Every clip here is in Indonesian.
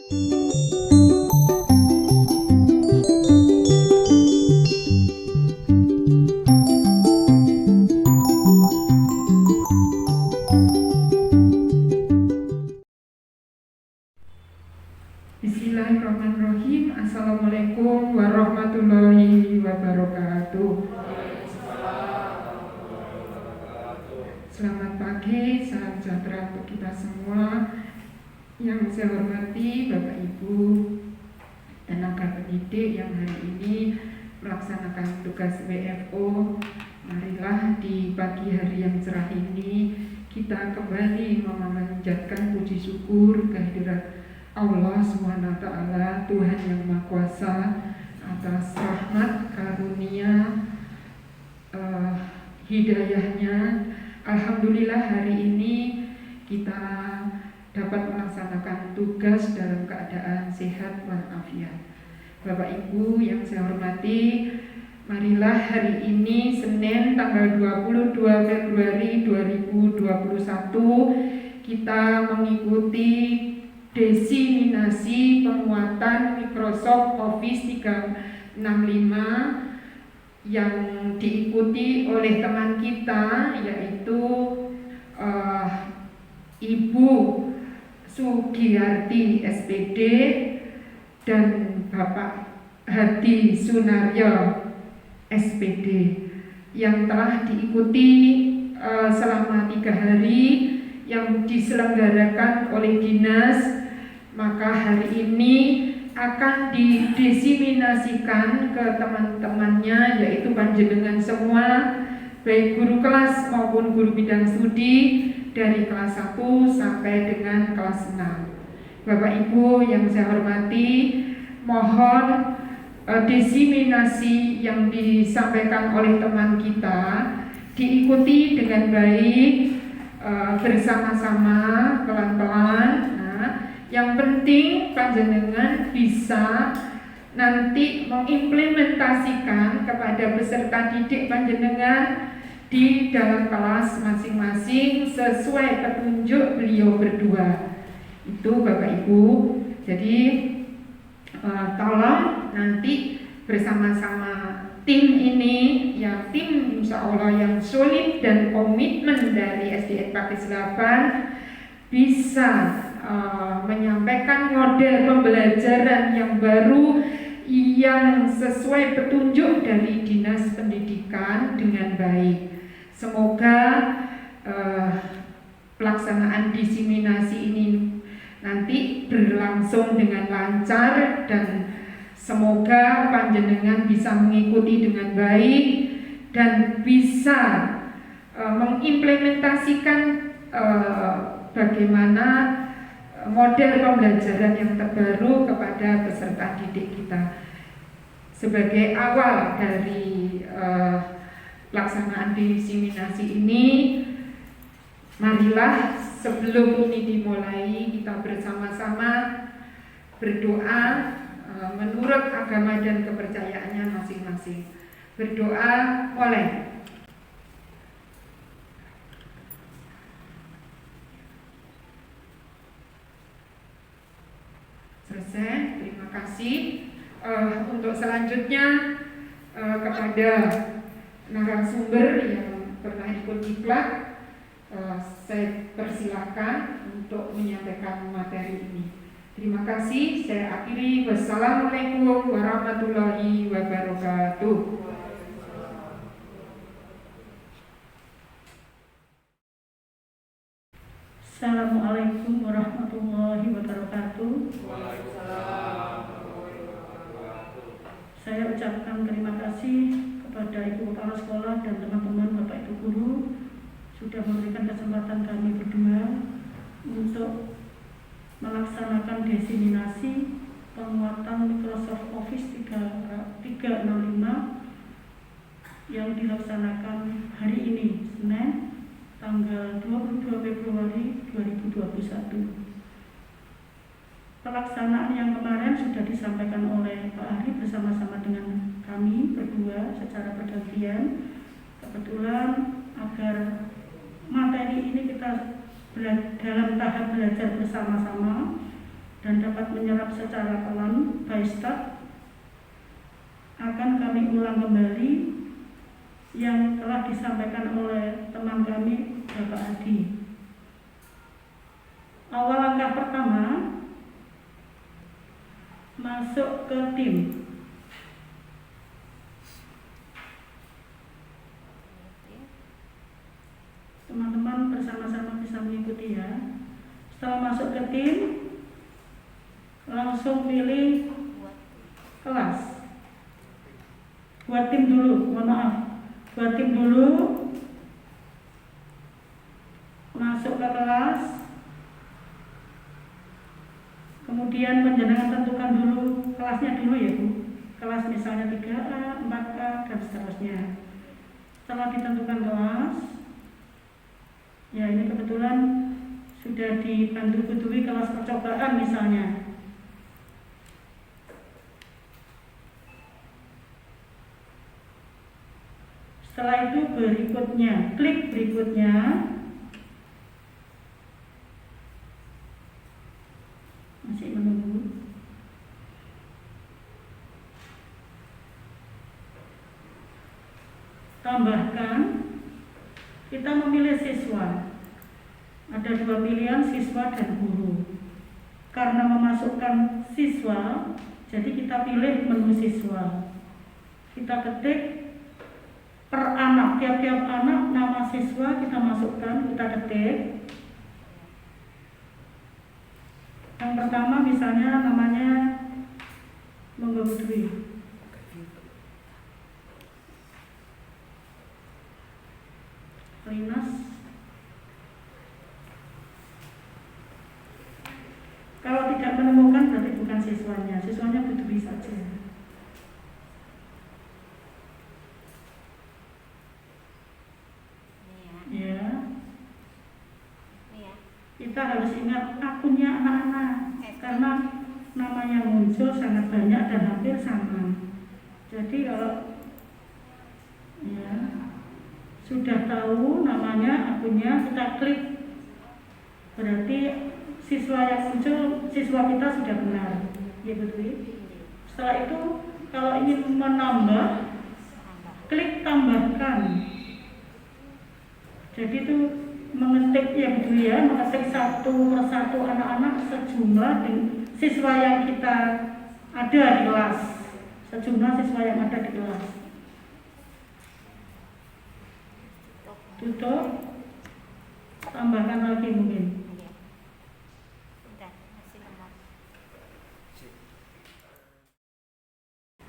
Bismillahirrahmanirrahim. Assalamualaikum warahmatullahi wabarakatuh. Selamat pagi, salam sejahtera untuk kita semua. Yang saya hormati Bapak Ibu tenaga pendidik yang hari ini melaksanakan tugas WFO. Marilah di pagi hari yang cerah ini kita kembali memanjatkan puji syukur kehadirat Allah SWT, Tuhan yang Maha Kuasa, atas rahmat karunia hidayahnya. Alhamdulillah hari ini kita dapat melaksanakan tugas dalam keadaan sehat walafiat. Bapak Ibu yang saya hormati, marilah hari ini Senin tanggal 22 Februari 2021 kita mengikuti diseminasi penguatan Microsoft Office 365 yang diikuti oleh teman kita, yaitu Ibu Sugiyarti SPD dan Bapak Hadi Sunaryo SPD, yang telah diikuti selama 3 hari yang diselenggarakan oleh dinas. Maka hari ini akan didiseminasikan ke teman-temannya, yaitu panjenengan semua, baik guru kelas maupun guru bidang studi dari kelas 1 sampai dengan kelas 6. Bapak Ibu yang saya hormati, mohon diseminasi yang disampaikan oleh teman kita diikuti dengan baik, bersama-sama, pelan-pelan. Yang penting panjenengan bisa nanti mengimplementasikan kepada peserta didik panjenengan di dalam kelas masing-masing sesuai petunjuk beliau berdua. Itu Bapak Ibu. Jadi tolong nanti bersama-sama tim ini, yang tim insya Allah yang solid dan komitmen dari SDN Pakis 8 bisa menyampaikan model pembelajaran yang baru yang sesuai petunjuk dari Dinas Pendidikan dengan baik. Semoga pelaksanaan diseminasi ini nanti berlangsung dengan lancar dan semoga panjenengan bisa mengikuti dengan baik dan bisa mengimplementasikan bagaimana model pembelajaran yang terbaru kepada peserta didik kita. Sebagai awal dari pelaksanaan diseminasi ini, marilah sebelum ini dimulai kita bersama-sama berdoa menurut agama dan kepercayaannya masing-masing. Berdoa mulai. Selesai, terima kasih. Untuk selanjutnya kepada narasumber yang pernah ikut diklat, saya persilakan untuk menyampaikan materi ini. Terima kasih, saya akhiri. Wassalamualaikum warahmatullahi wabarakatuh. Assalamualaikum warahmatullahi wabarakatuh. Saya ucapkan terima kasih kepada Ibu Kepala Sekolah dan teman-teman Bapak Ibu Guru sudah memberikan kesempatan kami berdua untuk melaksanakan diseminasi penguatan Microsoft Office 365 yang dilaksanakan hari ini, Senin, tanggal 22 Februari 2021. Pelaksanaan yang kemarin sudah disampaikan oleh Pak Ari bersama-sama dengan kami berdua secara bergantian. Kebetulan agar materi ini kita dalam tahap belajar bersama-sama dan dapat menyerap secara pelan by start, akan kami ulang kembali yang telah disampaikan oleh teman kami, Bapak Adi. Awal langkah pertama, masuk ke tim. Teman-teman bersama-sama bisa mengikuti ya. Setelah masuk ke tim, langsung pilih kelas. Buat tim dulu, mohon maaf. Buat tim dulu, masuk ke kelas. Kemudian penjenengan tentukan dulu kelasnya dulu ya Bu. Kelas misalnya 3A, 4A, dan seterusnya. Setelah ditentukan kelas, ya ini kebetulan sudah dibantu-bantui kelas percobaan misalnya. Setelah itu berikutnya, klik berikutnya. Masih menunggu. Tambahkan, kita memilih siswa. Ada 2 pilihan, siswa dan guru. Karena memasukkan siswa, jadi kita pilih menu siswa. Kita ketik per anak, tiap-tiap anak nama siswa kita masukkan, kita ketik. Yang pertama misalnya namanya Monggo Putri. Linas. Kalau tidak menemukan berarti bukan siswanya, siswanya Putri saja. Ya. Kita harus ingat akunnya anak-anak karena namanya muncul sangat banyak dan hampir sama. Jadi kalau ya sudah tahu namanya, akunnya, kita klik, berarti siswa yang muncul, siswa kita sudah benar, ya betul. Setelah itu kalau ingin menambah, klik tambahkan. Jadi itu mengetik ya betul ya, mengetik satu persatu anak-anak sejumlah siswa yang kita ada di kelas, sejumlah siswa yang ada di kelas. Tutup, tambahkan lagi mungkin.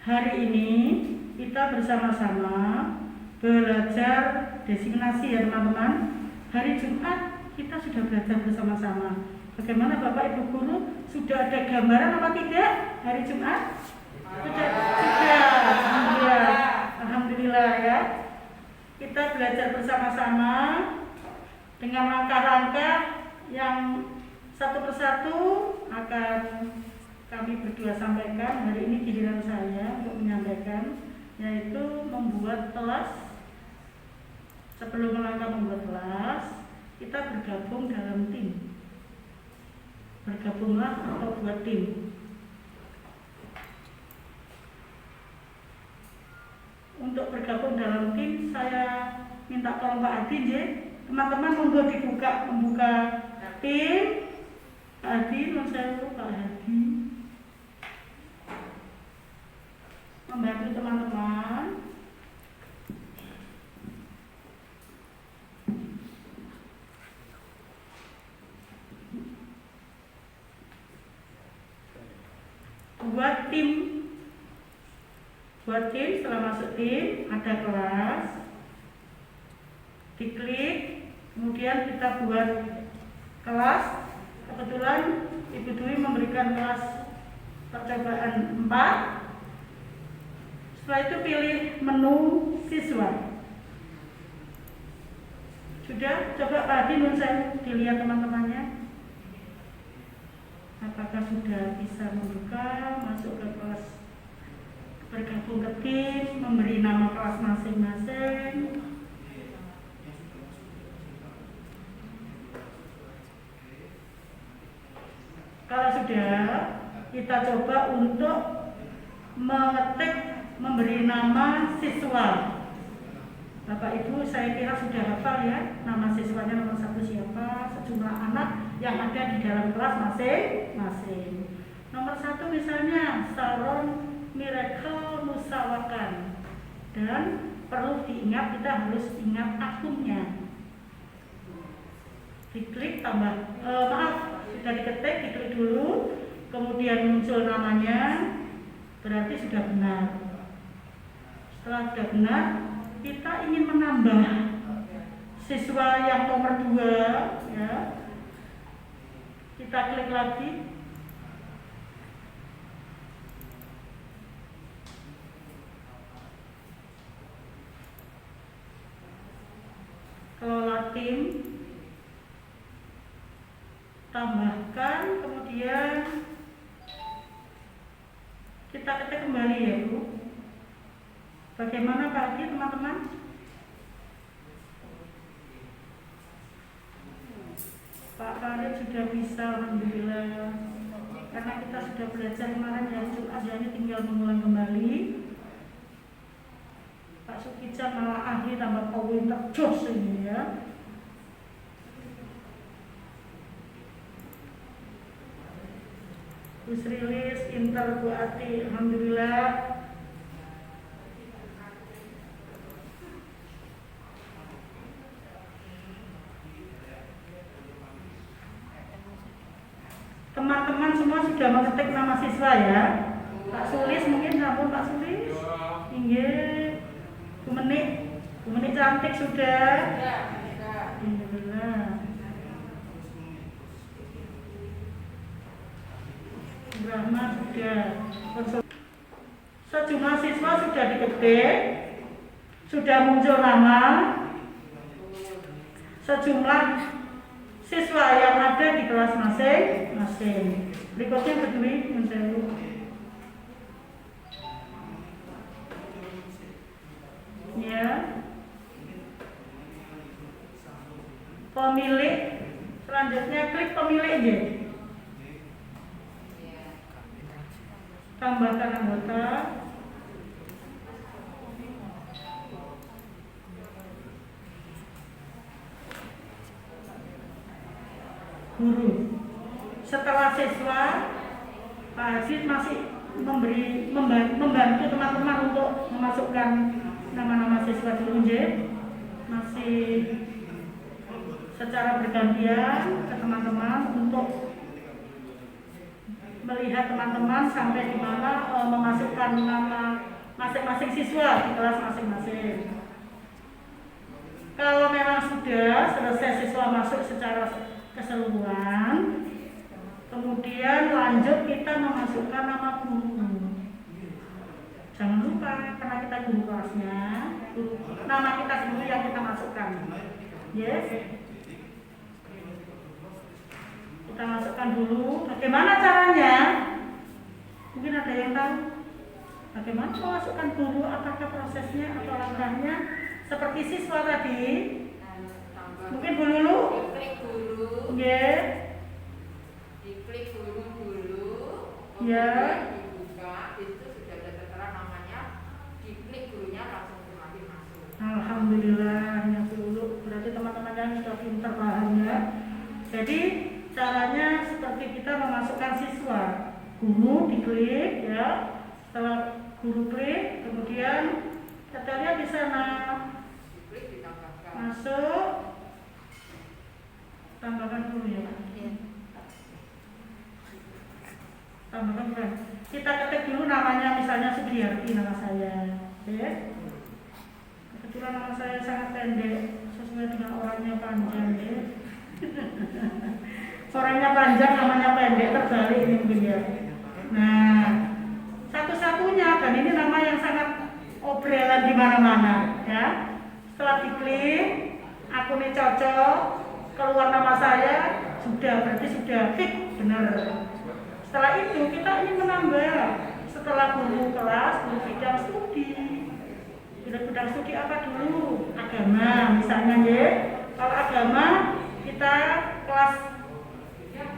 Hari ini kita bersama-sama belajar designasi ya teman-teman. Hari Jumat kita sudah belajar bersama-sama. Bagaimana Bapak Ibu Guru, sudah ada gambaran apa tidak hari Jumat? Sudah. Alhamdulillah. Alhamdulillah ya. Kita belajar bersama-sama dengan langkah-langkah yang satu persatu akan kami berdua sampaikan. Hari ini giliran saya untuk menyampaikan, yaitu membuat kelas. Sebelum melangkah membuat kelas, kita bergabung dalam tim. Bergabunglah atau buat tim. Untuk bergabung dalam tim, saya minta tolong Pak Adi, teman-teman membuka tim. Pak Adi, saya Pak Adi membantu teman-teman. Buat tim, setelah masuk tim, ada kelas, diklik, kemudian kita buat kelas. Kebetulan Ibu Dwi memberikan kelas percobaan 4. Setelah itu pilih menu siswa. Sudah, coba Pak Adi, saya dilihat teman-temannya. Apakah sudah bisa membuka, masuk ke kelas, bergabung ke tim, memberi nama kelas masing-masing. Kalau sudah sudah, kita coba untuk mengetik, memberi nama siswa. Bapak Ibu saya kira sudah hafal ya, nama siswanya nomor 1 siapa, sejumlah anak yang ada di dalam kelas masing-masing. Nomor 1 misalnya Saron Miracle Musawakan, dan perlu diingat, kita harus ingat akunnya. Diklik tambah, sudah diketik, diklik dulu, kemudian muncul namanya, berarti sudah benar. Setelah sudah benar, kita ingin menambah siswa yang nomor 2 ya. Kita klik lagi. Kelola tim, tambahkan, kemudian kita ketik kembali ya Bu. Bagaimana Pak teman-teman? Pak Farid sudah bisa, alhamdulillah. Karena kita sudah belajar kemarin yang Jumat, jadi tinggal mengulang kembali. Pak Sukica malah ahli tambah poin terjos ini ya. Terus rilis Inter Bu Ati, alhamdulillah. Teman-teman semua sudah mengetik nama siswa ya. Pak Sulis mungkin sampun Pak Sulis. Inggih. Bu Menik cantik sudah. Alhamdulillah. Brahma sudah. Sejumlah siswa sudah diketik, sudah muncul nama. Sejumlah siswa yang ada di kelas masing-masing. Berikutnya kedua mencari. Ya. Pemilik. Selanjutnya klik pemilik aja. Tambahkan anggota. Guru. Setelah siswa, Pak Aziz masih membantu teman-teman untuk memasukkan nama-nama siswa dulu, masih secara bergantian ke teman-teman untuk melihat teman-teman sampai di mana memasukkan nama masing-masing siswa di kelas masing-masing. Kalau memang sudah selesai siswa masuk secara keseluruhan, kemudian lanjut kita memasukkan nama guru. Jangan lupa, karena kita guru kelasnya, nama kita sendiri yang kita masukkan. Yes. Kita masukkan dulu. Bagaimana caranya? Mungkin ada yang tahu bagaimana memasukkan guru, apakah prosesnya atau langkahnya seperti siswa tadi? Mungkin dulu. Diklik guru. Yeah. Diklik guru dulu. Ya. Dibuka, itu sudah ada tertera namanya. Diklik gurunya langsung semakin masuk. Alhamdulillah ya dulu. Berarti teman-teman yang sudah pintar pahamnya. Jadi caranya seperti kita memasukkan siswa. Guru diklik ya. Setelah guru klik, kemudian kita lihat di sana. Diklik ditambahkan. Masuk. Tambahkan dulu ya Pak. Tambahkan dulu. Kita ketik dulu namanya, misalnya Sugiarti nama saya. Ya. Kebetulan nama saya sangat pendek, sesuai dengan orangnya panjang ya. Orangnya panjang, namanya pendek, terbalik ini mungkin ya. Nah, satu-satunya, dan ini nama yang sangat obrolan di mana-mana ya. Setelah diklik, akunnya cocok, keluar nama saya, sudah, berarti sudah fix, benar. Setelah itu kita ingin menambah, setelah guru kelas, guru bidang studi. Bidang studi apa dulu? Agama misalnya ya. Kalau agama kita kelas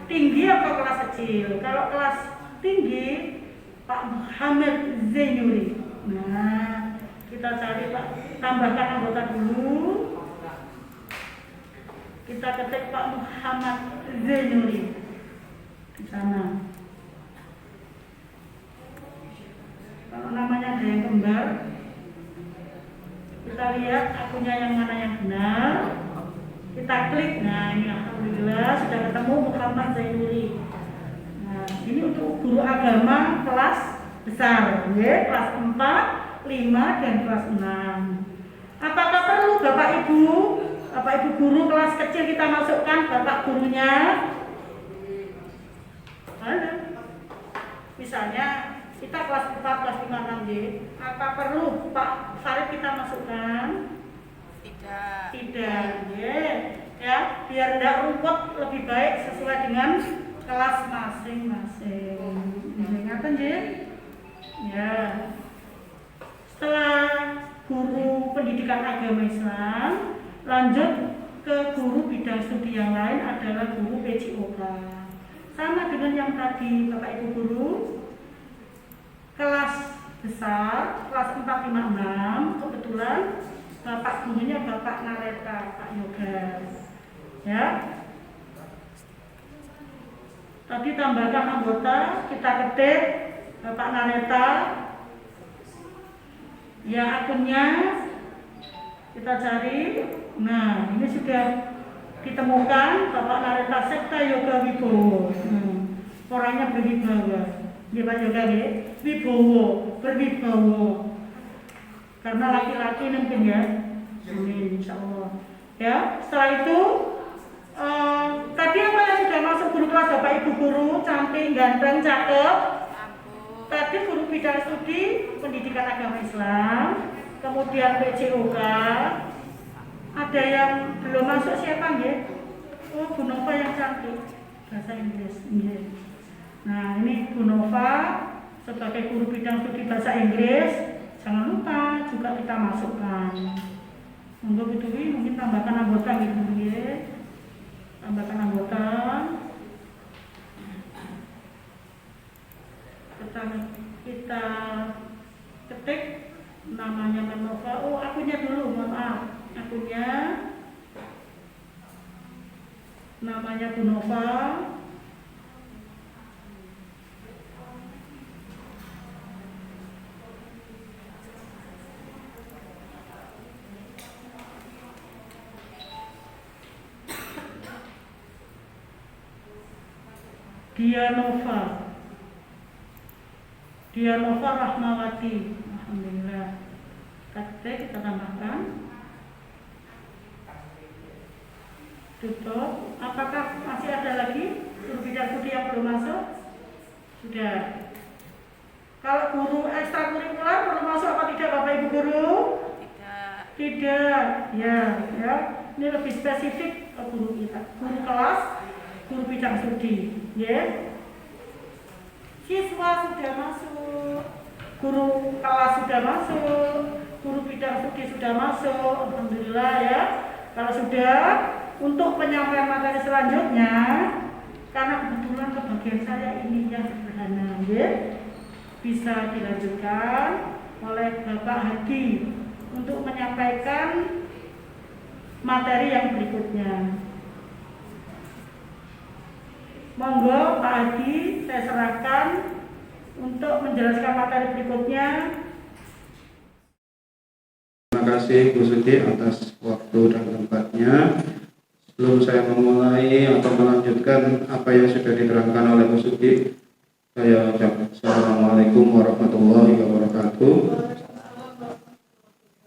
tinggi atau kelas kecil? Kalau kelas tinggi Pak Muhammad Zainuri. Nah, kita cari Pak, tambahkan anggota dulu. Kita ketik Pak Muhammad Zainuri di sana. Kalau namanya ada yang kembar, kita lihat akunnya yang mana yang benar. Kita klik, nah ini alhamdulillah sudah ketemu Muhammad Zainuri. Nah, ini untuk guru agama kelas besar, ya, kelas 4, 5, dan kelas 6. Apakah perlu Bapak Ibu guru kelas kecil kita masukkan Bapak gurunya? Ada. Misalnya kita kelas 4, kelas 5, 6, D. Apa perlu Pak Farid kita masukkan? Tidak, ya, biar tidak rumput, lebih baik sesuai dengan kelas masing-masing. Ingatan, ya. Setelah guru pendidikan agama Islam, lanjut ke guru bidang studi yang lain adalah guru PJOK. Sama dengan yang tadi Bapak Ibu guru, kelas besar, kelas 4, 5, 6, kebetulan Bapak gurunya Bapak Nareta, Pak Yoga. Ya. Tadi tambahkan anggota, kita ketik Bapak Nareta. Ya, akunnya kita cari. Nah, ini sudah ditemukan Bapak Nareta Sekta Yoga Wibowo. Orangnya berwibawa. Ya Pak Yoga, ya. Wibowo, berwibawa. Karena laki-laki mungkin ya. Amin, insya Allah. Ya, setelah itu tadi apa yang sudah masuk guru kelas Bapak Ibu guru, cantik, ganteng, cakep. Tadi guru bidang studi pendidikan agama Islam, kemudian PJOK. Ada yang belum masuk siapa ya? Oh, Bu Nova yang cantik, bahasa Inggris. Nah, ini Bu Nova sebagai guru bidang studi bahasa Inggris. Jangan lupa juga kita masukkan. Untuk itu mungkin tambahkan anggota gitu ya. Tambahkan anggota. Kita ketik namanya Menova. Oh, akunnya dulu, maaf. Akunnya namanya Bu Nova. Dianova Rahmawati. Alhamdulillah. Kita tambahkan. Tutup. Apakah masih ada lagi guru bidang studi yang belum masuk? Sudah. Kalau guru ekstrakurikuler perlu masuk apa tidak Bapak Ibu guru? Tidak. Ya. Ini lebih spesifik ke guru kita. Guru kelas, guru bidang studi. Ya. Siswa sudah masuk, guru kelas sudah masuk, guru bidang studi sudah masuk, alhamdulillah ya. Kalau sudah, untuk penyampaian materi selanjutnya, karena kebetulan kebagian saya ini yang sederhana, ya, bisa dilanjutkan oleh Bapak Hadi untuk menyampaikan materi yang berikutnya. Monggo Pak Hadi, saya serahkan untuk menjelaskan materi berikutnya. Terima kasih Bu Suti atas waktu dan tempatnya. Sebelum saya memulai atau melanjutkan apa yang sudah diterangkan oleh Bu Suti, saya ucapkan Assalamualaikum warahmatullahi wabarakatuh.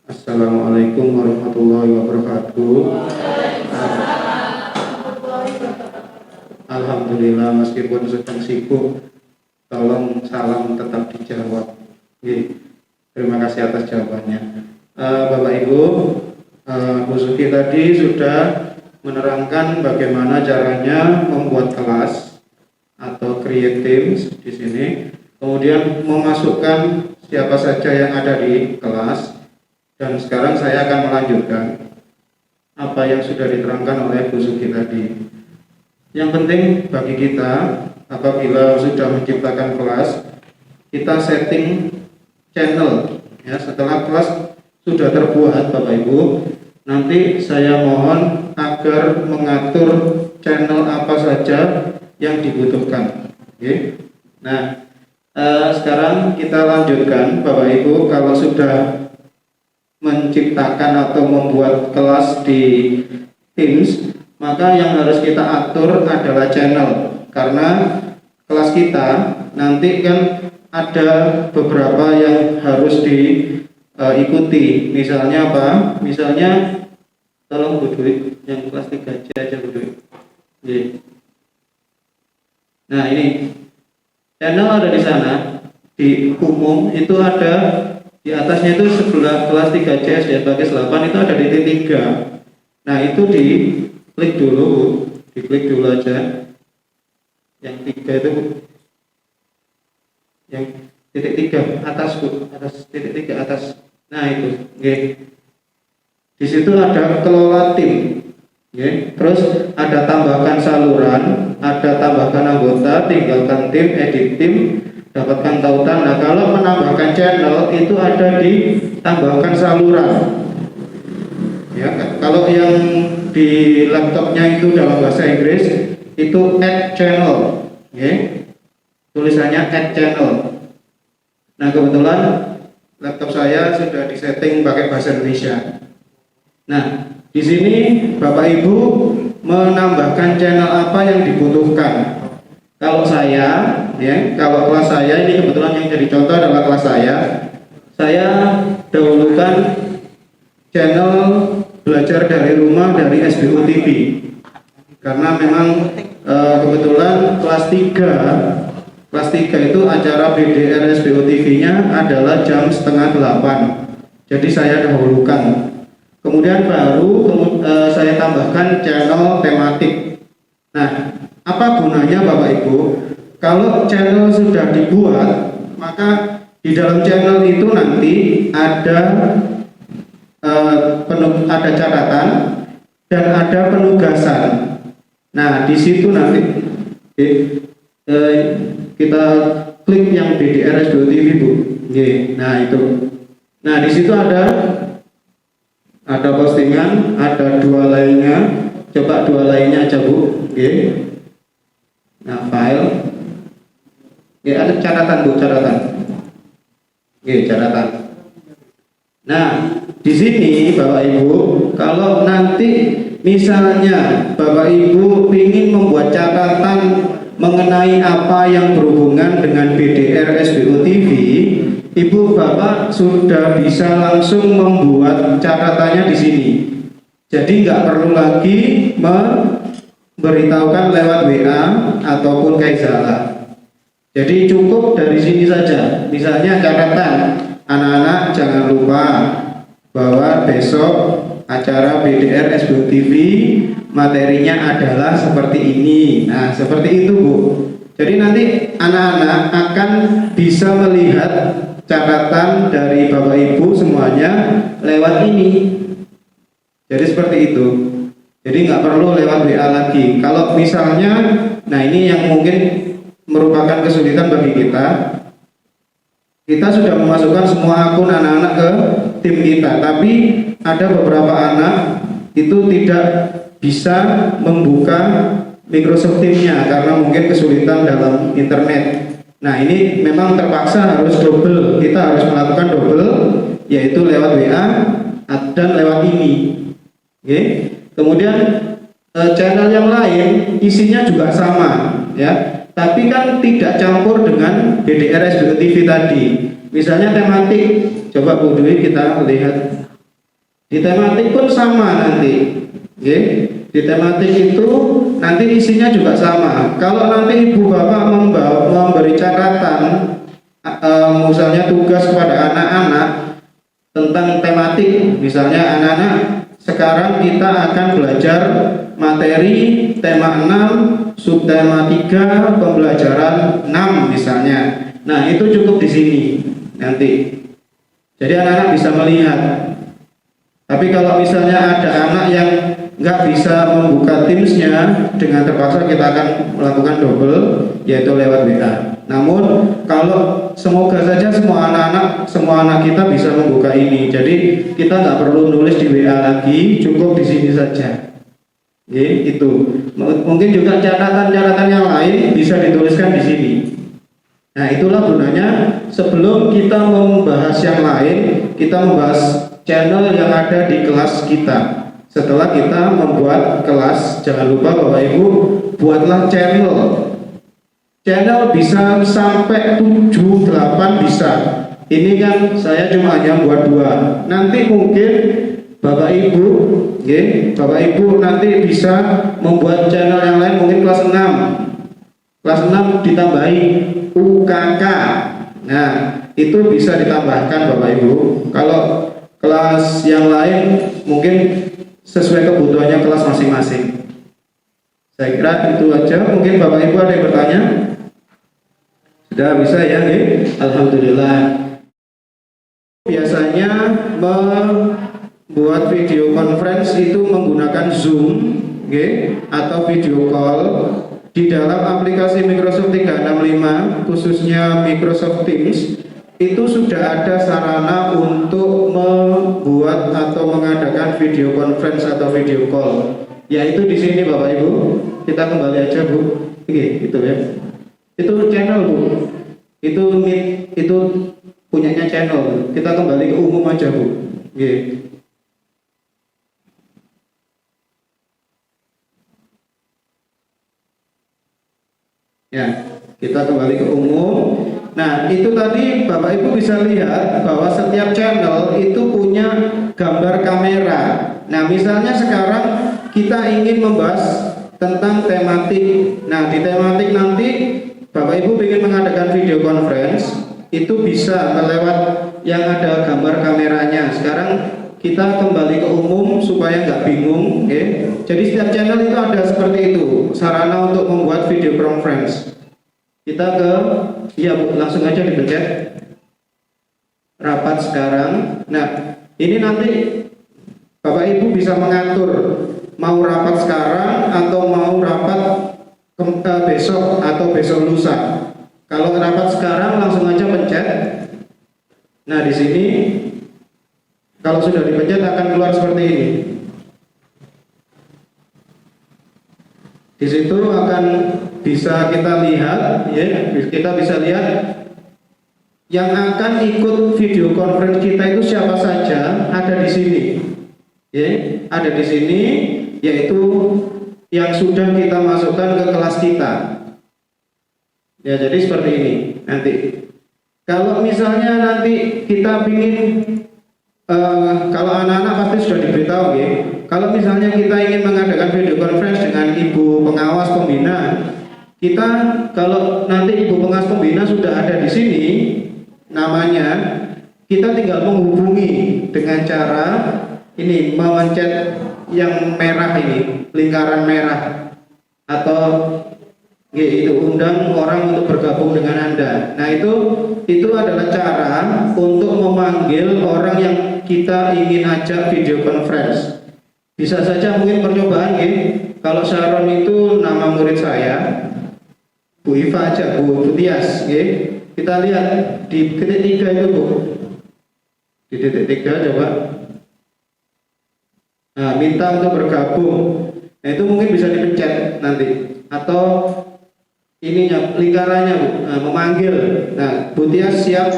Assalamualaikum warahmatullahi wabarakatuh. Alhamdulillah, meskipun sedang sibuk, tolong salam tetap dijawab. Terima kasih atas jawabannya. Bapak Ibu, Bu Suki tadi sudah menerangkan bagaimana caranya membuat kelas atau create teams di sini, kemudian memasukkan siapa saja yang ada di kelas, dan sekarang saya akan melanjutkan apa yang sudah diterangkan oleh Bu Suki tadi. Yang penting bagi kita apabila sudah menciptakan kelas, kita setting channel ya. Setelah kelas sudah terbuat Bapak Ibu, nanti saya mohon agar mengatur channel apa saja yang dibutuhkan. Oke. Nah, sekarang kita lanjutkan Bapak Ibu. Kalau sudah menciptakan atau membuat kelas di Teams, maka yang harus kita atur adalah channel, karena kelas kita nanti kan ada beberapa yang harus diikuti. Misalnya apa? Misalnya tolong Bu Dwi, yang kelas 3C aja Bu Dwi. Nah, ini channel ada di sana, di umum itu ada di atasnya itu sebelah kelas 3C ya, baris 8 itu ada titik 3. Nah, itu diklik dulu, diklik dulu aja. Yang 3 itu yang titik 3 atas Bu, atas titik 3 atas. Nah, itu. Oke. Di situ ada kelola tim. Oke. Terus ada tambahkan saluran, ada tambahkan anggota, tinggalkan tim, edit tim, dapatkan tautan. Nah, kalau menambahkan channel itu ada di tambahkan saluran. Ya, kalau yang di laptopnya itu dalam bahasa Inggris itu add channel, okay. Tulisannya add channel. Nah, kebetulan laptop saya sudah disetting pakai bahasa Indonesia. Nah, di sini Bapak Ibu menambahkan channel apa yang dibutuhkan. Kalau saya, ya, kalau kelas saya ini kebetulan yang jadi contoh adalah kelas saya dahulukan channel belajar dari rumah dari SBU TV, karena memang kebetulan kelas 3 itu acara BDR SBU TV-nya adalah jam 7:30, jadi saya dahulukan. Kemudian baru saya tambahkan channel tematik. Nah, apa gunanya Bapak Ibu? Kalau channel sudah dibuat, maka di dalam channel itu nanti ada catatan dan ada penugasan. Nah, di situ nanti kita klik yang BDR SBU TV Bu. Nah, itu. Nah, di situ ada postingan, ada 2 lainnya. Coba 2 lainnya aja Bu. Nah, file. Ada catatan Bu, catatan. Catatan. Nah, di sini Bapak Ibu, kalau nanti misalnya Bapak Ibu ingin membuat catatan mengenai apa yang berhubungan dengan BDR SBU TV, Ibu Bapak sudah bisa langsung membuat catatannya di sini. Jadi nggak perlu lagi memberitahukan lewat WA ataupun Kaizala. Jadi cukup dari sini saja. Misalnya catatan, anak-anak jangan lupa bahwa besok acara BDR SBU TV materinya adalah seperti ini. Nah, seperti itu Bu. Jadi nanti anak-anak akan bisa melihat catatan dari Bapak Ibu semuanya lewat ini. Jadi seperti itu. Jadi nggak perlu lewat WA lagi. Kalau misalnya, nah ini yang mungkin merupakan kesulitan bagi kita. Kita sudah memasukkan semua akun anak-anak ke tim kita, tapi ada beberapa anak itu tidak bisa membuka Microsoft Teams-nya karena mungkin kesulitan dalam internet. Nah, ini memang terpaksa harus double. Kita harus melakukan double, yaitu lewat WA dan lewat ini. Oke. Kemudian channel yang lain isinya juga sama, ya. Tapi kan tidak campur dengan BDR SBU TV tadi. Misalnya tematik, coba Bu Dwi kita lihat. Di tematik pun sama nanti. Oke. Di tematik itu nanti isinya juga sama. Kalau nanti Ibu Bapak memberi catatan, misalnya tugas kepada anak-anak tentang tematik, misalnya anak-anak sekarang kita akan belajar materi tema 6, subtema 3, pembelajaran 6 misalnya. Nah, itu cukup di sini nanti. Jadi anak-anak bisa melihat. Tapi kalau misalnya ada anak yang nggak bisa membuka Teams-nya, dengan terpaksa kita akan melakukan double, yaitu lewat WA. Namun kalau semoga saja semua anak kita bisa membuka ini. Jadi kita nggak perlu nulis di WA lagi, cukup di sini saja. Itu. Mungkin juga catatan-catatan yang lain bisa dituliskan di sini. Nah, itulah gunanya sebelum kita membahas yang lain, kita membahas channel yang ada di kelas kita. Setelah kita membuat kelas, jangan lupa Bapak Ibu, buatlah channel. Channel bisa sampai 7, 8 bisa. Ini kan saya cuma hanya buat 2. Nanti mungkin Bapak Ibu, Bapak Ibu nanti bisa membuat channel yang lain, mungkin kelas 6. Kelas 6 ditambahi UKK. Nah, itu bisa ditambahkan Bapak Ibu. Kalau kelas yang lain mungkin sesuai kebutuhannya kelas masing-masing. Saya kira itu aja. Mungkin Bapak Ibu ada yang bertanya? Sudah bisa ya, Alhamdulillah. Biasanya membuat video conference itu menggunakan Zoom, atau video call. Di dalam aplikasi Microsoft 365, khususnya Microsoft Teams, itu sudah ada sarana untuk membuat atau mengadakan video conference atau video call. Yaitu di sini Bapak Ibu. Kita kembali aja Bu. Gitu ya. Itu channel Bu. Itu Meet, itu punyanya channel. Kita kembali ke umum aja Bu. Ya, kita kembali ke umum. Nah, itu tadi Bapak Ibu bisa lihat bahwa setiap channel itu punya gambar kamera. Nah, misalnya sekarang kita ingin membahas tentang tematik. Nah, di tematik nanti Bapak Ibu ingin mengadakan video conference, itu bisa melewat yang ada gambar kameranya. Sekarang kita kembali ke umum supaya nggak bingung. Jadi setiap channel itu ada seperti itu, sarana untuk membuat video conference. Kita ke, ya Bu, langsung aja dipencet rapat sekarang. Nah, ini nanti Bapak Ibu bisa mengatur mau rapat sekarang atau mau rapat besok atau besok lusa. Kalau rapat sekarang langsung aja pencet. Nah, di sini kalau sudah dipencet akan keluar seperti ini. Di situ akan bisa kita lihat, kita bisa lihat yang akan ikut video conference kita itu siapa saja, ada di sini. Ada di sini, yaitu yang sudah kita masukkan ke kelas kita. Ya, jadi seperti ini. Nanti kalau misalnya nanti kita ingin kalau anak-anak pasti sudah diberitahu, kalau misalnya kita ingin mengadakan video conference dengan ibu pengawas pembina, kita kalau nanti ibu pengawas pembina sudah ada di sini namanya, kita tinggal menghubungi dengan cara ini, memencet yang merah ini, lingkaran merah, atau itu undang orang untuk bergabung dengan Anda. Nah, itu adalah cara untuk memanggil orang yang kita ingin ajak video conference. Bisa saja mungkin percobaan, kalau Sharon itu nama murid saya, Bu Iva aja, Bu Tias, kita lihat di titik 3 itu Bu, di titik 3 coba. Nah, minta untuk bergabung. Nah, itu mungkin bisa dipencet nanti, atau ininya lingkarannya Bu, memanggil. Nah, Bu Tias siap?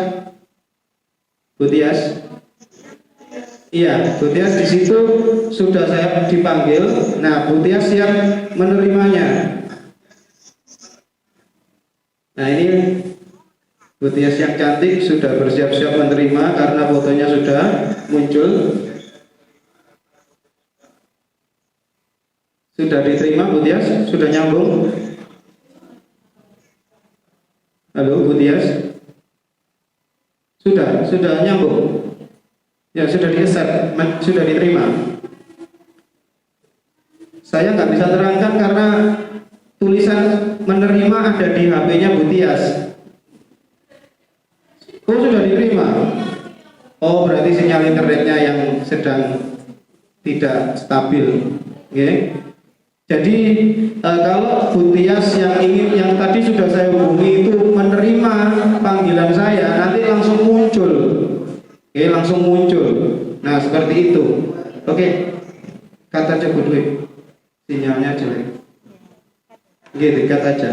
Bu Tias? Iya, Bu Tias di situ sudah saya dipanggil. Nah, Bu Tias siap menerimanya. Nah, ini Bu Tias yang cantik sudah bersiap-siap menerima karena fotonya sudah muncul. Sudah diterima Bu Tias? Sudah nyambung? Halo Bu Tias? Sudah nyambung? Ya, sudah di-accept, sudah diterima. Saya nggak bisa terangkan karena tulisan menerima ada di HP-nya Bu Tias. Oh, sudah diterima. Oh, berarti sinyal internetnya yang sedang tidak stabil. Oke. Jadi kalau Bu Tias yang tadi sudah saya hubungi itu menerima panggilan saya, nanti langsung muncul. Oke, langsung muncul. Nah, seperti itu. Oke. Kata aja Bu Dwi. Sinyalnya jelek. Oke, dekat aja.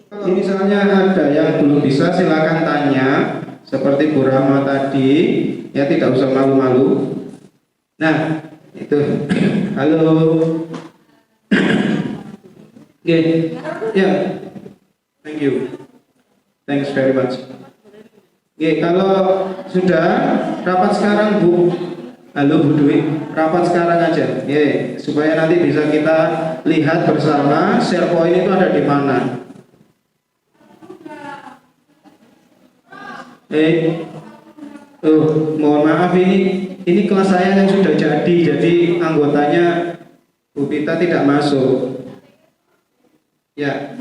Ini misalnya ada yang belum bisa, silakan tanya. Seperti Bu Rahma tadi, ya tidak usah malu-malu. Nah, itu. Halo. Oke. Ya. Thank you. Thanks very much. Oke, kalau sudah rapat sekarang Bu. Halo Bu Dwi, rapat sekarang aja. Oke, supaya nanti bisa kita lihat bersama share point itu ada di mana. Mohon maaf ini kelas saya yang sudah jadi anggotanya Bu Pita tidak masuk. Ya,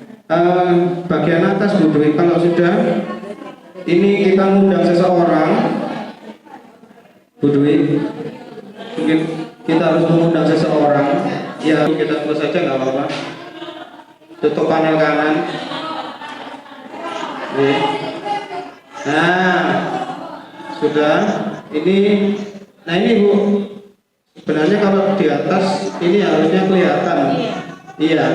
bagian atas Bu Dwi, kalau sudah ini kita ngundang seseorang, Bu Dwi, mungkin kita harus mengundang seseorang. Ya, kita close saja nggak apa-apa. Tutup panel kanan. Oke. Nah, sudah. Ini Bu. Sebenarnya kalau di atas ini harusnya kelihatan. Iya.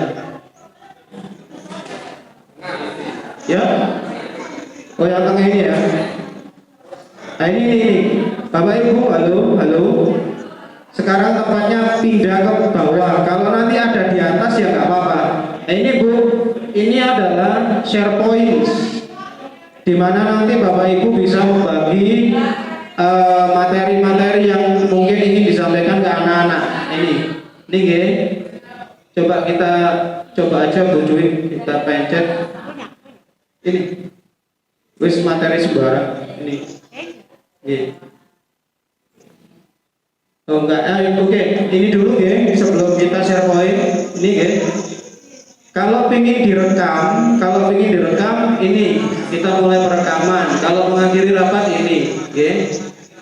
Ya. Oh, yang tengah ini ya. Nah, ini. Bapak Ibu, halo. Sekarang tempatnya pindah ke bawah. Kalau nanti ada di atas ya nggak apa-apa. Nah, ini Bu, ini adalah share points, di mana nanti Bapak Ibu bisa membagi materi-materi yang mungkin ingin disampaikan ke anak-anak. Ini, coba aja Bu Dwi, kita pencet. Ini, wis materi sembarang. Ini. Oh enggak, oke. Ini dulu ya, sebelum kita share point. Ini ya. Kalau ingin direkam, ini kita mulai perekaman. Kalau mengakhiri rapat ini, ya.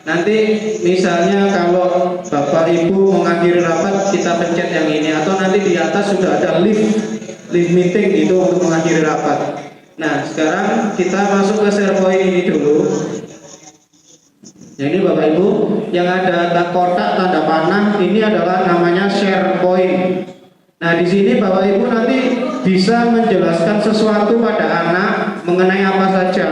Nanti misalnya kalau Bapak Ibu mengakhiri rapat, kita pencet yang ini, atau nanti di atas sudah ada live meeting itu untuk mengakhiri rapat. Nah, sekarang kita masuk ke share point ini dulu. Jadi Bapak Ibu, yang ada kotak tanda panah ini adalah namanya share point. Nah, di sini Bapak Ibu nanti bisa menjelaskan sesuatu pada anak mengenai apa saja.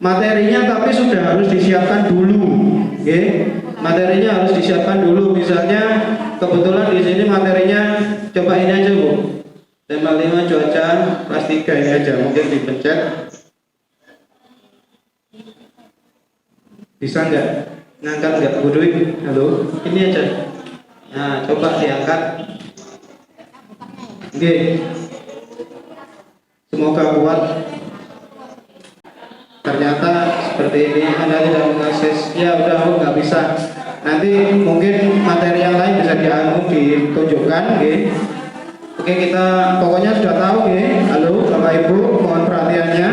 Materinya tapi sudah harus disiapkan dulu. Oke? Materinya harus disiapkan dulu. Misalnya kebetulan di sini materinya coba ini aja Bu. Tema 5 cuaca kelas 3 ini aja, mungkin dipencet. Bisa nggak? Ngangkat nggak Bu Dwi? Halo, ini aja. Nah, coba diangkat. Oke. Semoga kuat. Ternyata seperti ini, Anda tidak mengakses. Ya udah, nggak bisa. Nanti mungkin materi yang lain bisa ditunjukkan. Oke, kita pokoknya sudah tahu ya. Halo Bapak Ibu, mohon perhatiannya.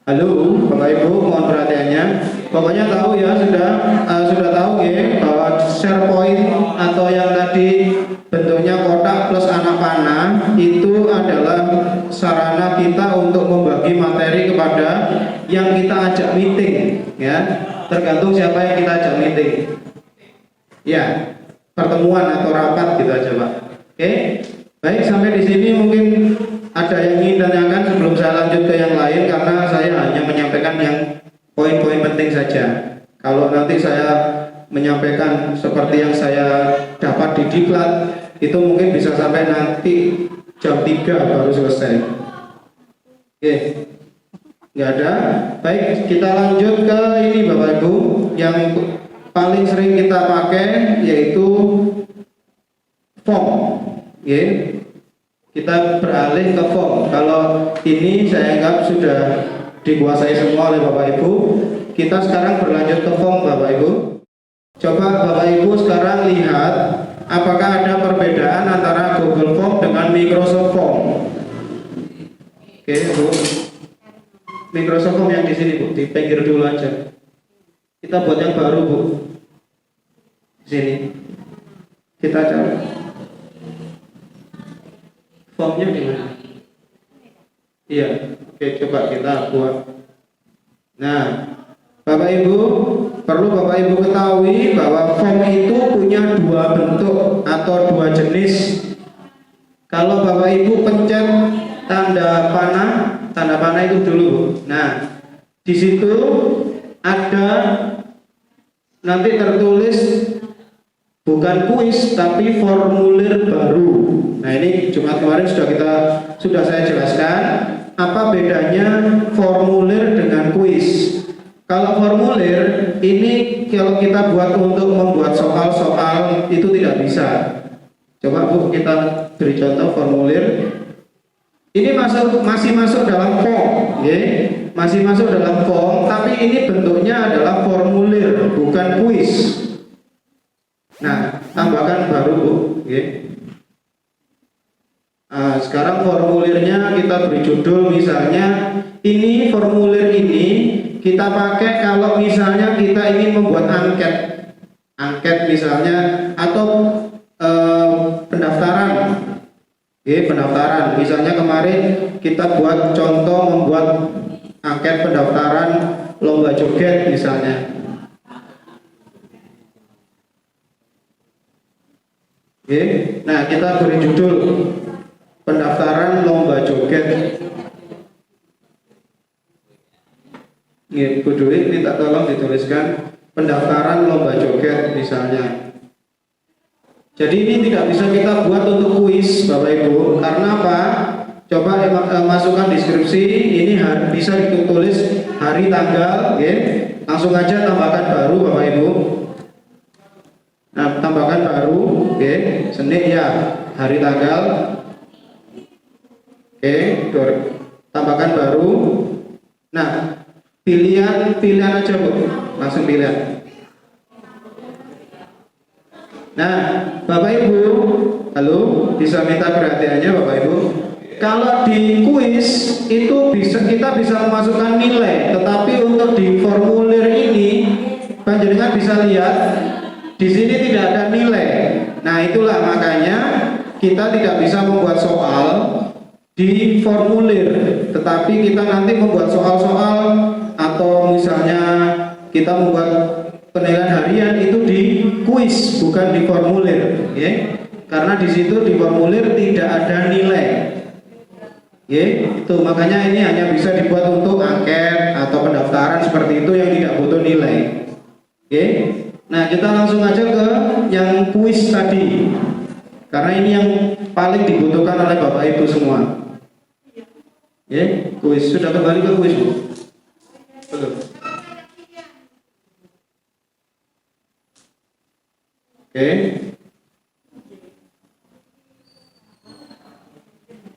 Halo Bapak Ibu, mohon perhatiannya. Pokoknya tahu ya, sudah tahu ya bahwa share point atau yang tadi bentuknya kotak plus anak panah itu adalah sarana kita untuk membagi materi kepada yang kita ajak meeting, ya. Tergantung siapa yang kita ajak meeting. Ya, pertemuan atau rapat gitu aja, Pak. Oke. Baik, sampai di sini mungkin ada yang ingin tanyakan sebelum saya lanjut ke yang lain, karena saya hanya menyampaikan yang poin-poin penting saja. Kalau nanti saya menyampaikan seperti yang saya dapat di diklat, itu mungkin bisa sampai nanti jam 3 baru selesai. Oke, nggak ada. Baik, kita lanjut ke ini Bapak Ibu, yang paling sering kita pakai yaitu form. Oke, kita beralih ke form. Kalau ini saya anggap sudah dikuasai semua oleh Bapak Ibu. Kita sekarang berlanjut ke form Bapak Ibu. Coba Bapak Ibu sekarang lihat apakah ada perbedaan antara Google Form dengan Microsoft Form. Oke Bu, Microsoft Form yang di sini Bu, di pinggir dulu aja. Kita buat yang baru Bu, di sini. Kita cari formnya di mana? Iya, oke, coba kita buat. Nah, Bapak Ibu, perlu Bapak Ibu ketahui bahwa form itu punya dua bentuk atau dua jenis. Kalau Bapak Ibu pencet tanda panah itu dulu. Nah, di situ ada nanti tertulis bukan kuis tapi formulir baru. Nah, ini Jumat kemarin sudah saya jelaskan apa bedanya formulir dengan kuis. Kalau formulir ini kalau kita buat untuk membuat soal-soal itu tidak bisa. Coba Bu kita beri contoh formulir. Ini masih masuk dalam form, okay? Masih masuk dalam form, tapi ini bentuknya adalah formulir, bukan kuis. Nah, tambahkan baru Bu, okay? Sekarang formulirnya kita beri judul, misalnya ini formulir ini kita pakai kalau misalnya kita ingin membuat angket misalnya atau pendaftaran. Pendaftaran. Misalnya kemarin kita buat contoh membuat angket pendaftaran lomba joget misalnya. Nah, kita beri judul pendaftaran lomba joget. Bu Dwi minta tolong dituliskan pendaftaran lomba joget misalnya. Jadi ini tidak bisa kita buat untuk kuis Bapak Ibu. Karena apa? Coba masukkan deskripsi. Ini bisa ditulis hari tanggal, langsung aja tambahkan baru Bapak Ibu. Nah, tambahkan baru, Senin ya, hari tanggal. Tambahkan baru. Nah, pilihan aja Bu, langsung pilihan. Nah, Bapak Ibu, halo, bisa minta perhatiannya Bapak Ibu. Kalau di kuis itu kita bisa memasukkan nilai, tetapi untuk di formulir ini, panjenengan bisa lihat di sini tidak ada nilai. Nah, itulah makanya kita tidak bisa membuat soal di formulir, tetapi kita nanti membuat soal-soal atau misalnya kita membuat penilaian harian itu di kuis bukan di formulir, karena di situ di formulir tidak ada nilai, itu makanya ini hanya bisa dibuat untuk angket atau pendaftaran seperti itu yang tidak butuh nilai. Nah, kita langsung aja ke yang kuis tadi, karena ini yang paling dibutuhkan oleh Bapak Ibu semua. Kuis sudah kembali ke kuis Bu? Belum.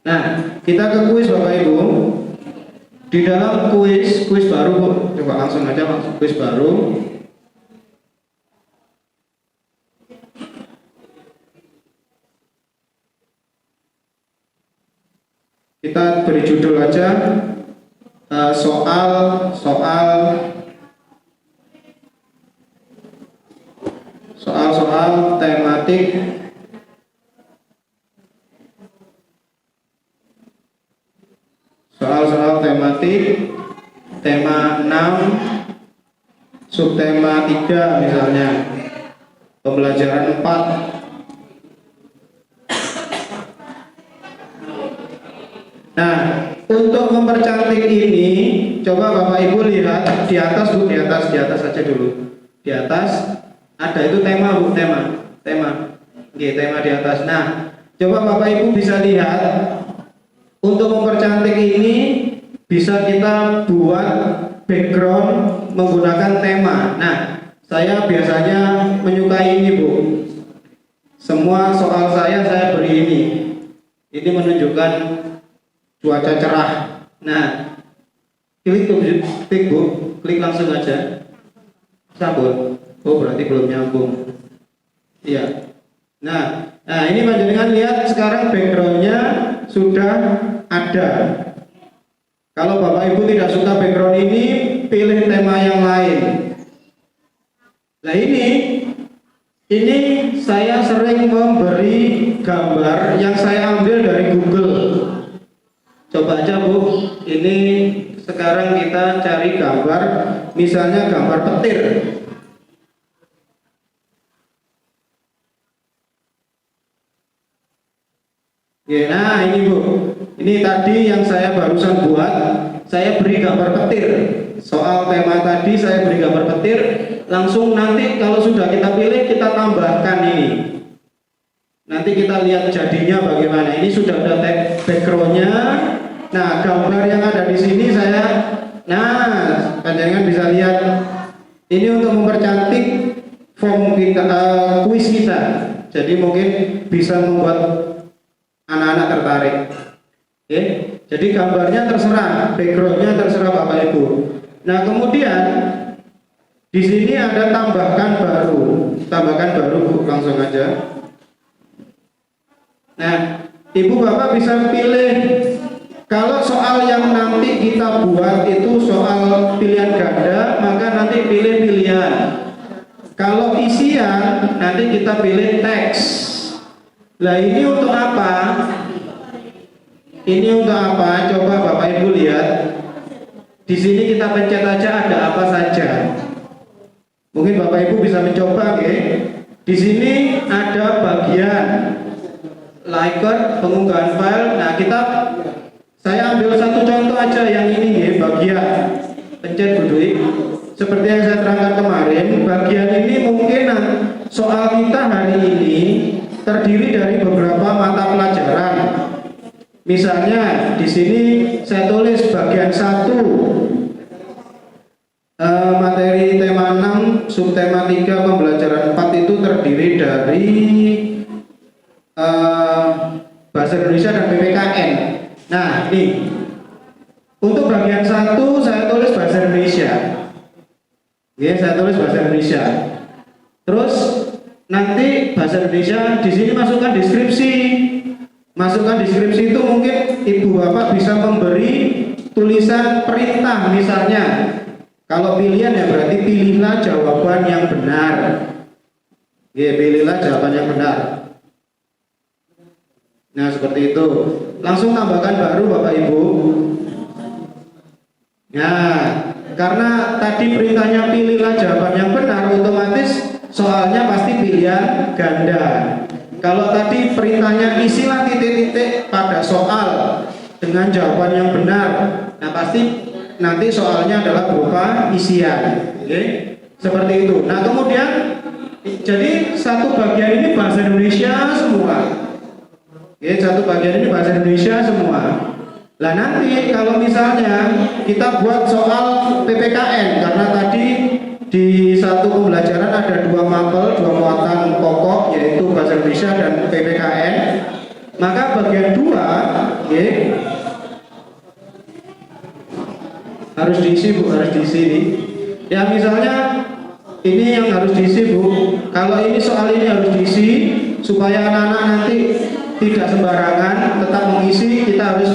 Nah, kita ke kuis Bapak Ibu. Di dalam kuis baru Bu. Coba langsung aja masuk kuis baru. Kita beri judul aja soal tematik tema 6 subtema 3 misalnya pembelajaran 4. Nah, untuk mempercantik ini, coba Bapak Ibu lihat di atas Bu, di atas aja dulu. Di atas ada itu tema Bu, tema di atas. Nah, coba Bapak Ibu bisa lihat untuk mempercantik ini bisa kita buat background menggunakan tema. Nah, saya biasanya menyukai ini Bu. Semua soal saya beri ini. Ini menunjukkan cuaca cerah. Nah, klik Bu, klik langsung aja. Sabun. Oh, berarti belum nyambung. Iya. Nah, ini panjenengan lihat sekarang backgroundnya sudah ada. Kalau Bapak Ibu tidak suka background ini, pilih tema yang lain. Nah, ini saya sering memberi gambar yang saya ambil dari Google. Coba aja Bu, ini sekarang kita cari gambar, misalnya gambar petir. Ya, nah ini Bu, ini tadi yang saya barusan buat, saya beri gambar petir. Soal tema tadi saya beri gambar petir, langsung nanti kalau sudah kita pilih kita tambahkan ini. Nanti kita lihat jadinya bagaimana. Ini sudah ada backgroundnya. Nah, gambar yang ada di sini saya, nah, panjangan bisa lihat. Ini untuk mempercantik form kita, kuis kita. Jadi mungkin bisa membuat anak-anak tertarik. Oke, jadi gambarnya terserah, backgroundnya terserah Bapak Ibu. Nah, kemudian di sini ada tambahkan baru Bu, langsung aja. Nah, Ibu Bapak bisa pilih. Kalau soal yang nanti kita buat itu soal pilihan ganda, maka nanti pilih pilihan. Kalau isian, nanti kita pilih teks. Nah, ini untuk apa? Ini untuk apa? Coba Bapak Ibu lihat. Di sini kita pencet aja ada apa saja. Mungkin Bapak Ibu bisa mencoba, oke? Di sini ada bagian liker, pengunggahan file. Nah, saya ambil satu contoh aja yang ini, bagian pencet Bu Dwi. Seperti yang saya terangkan kemarin, bagian ini mungkin soal kita hari ini terdiri dari beberapa mata pelajaran. Misalnya di sini saya tulis bagian 1, materi tema 6, subtema 3, pembelajaran 4 itu terdiri dari bahasa Indonesia dan PPKN. Nah, ini untuk bagian 1 saya tulis bahasa Indonesia. Ya, saya tulis bahasa Indonesia. Terus nanti bahasa Indonesia di sini masukkan deskripsi. Masukkan deskripsi itu mungkin Ibu Bapak bisa memberi tulisan perintah misalnya. Kalau pilihan ya berarti pilihlah jawaban yang benar. Ya, pilihlah jawaban yang benar. Nah, seperti itu. Langsung tambahkan baru Bapak Ibu. Nah, karena tadi perintahnya pilihlah jawaban yang benar, otomatis soalnya pasti pilihan ganda. Kalau tadi perintahnya isilah titik-titik pada soal dengan jawaban yang benar, nah pasti nanti soalnya adalah berupa isian. Oke? Seperti itu. Nah, kemudian jadi satu bagian ini bahasa Indonesia semua. Oke, satu bagian ini bahasa Indonesia semua. Lah nanti kalau misalnya kita buat soal PPKN, karena tadi di satu pembelajaran ada 2 mapel, 2 muatan pokok, yaitu bahasa Indonesia dan PPKN. Maka bagian 2, oke, harus diisi Bu, harus diisi nih. Ya misalnya ini yang harus diisi Bu. Kalau ini soal ini harus diisi supaya anak-anak nanti tidak sembarangan, tetap mengisi. Kita harus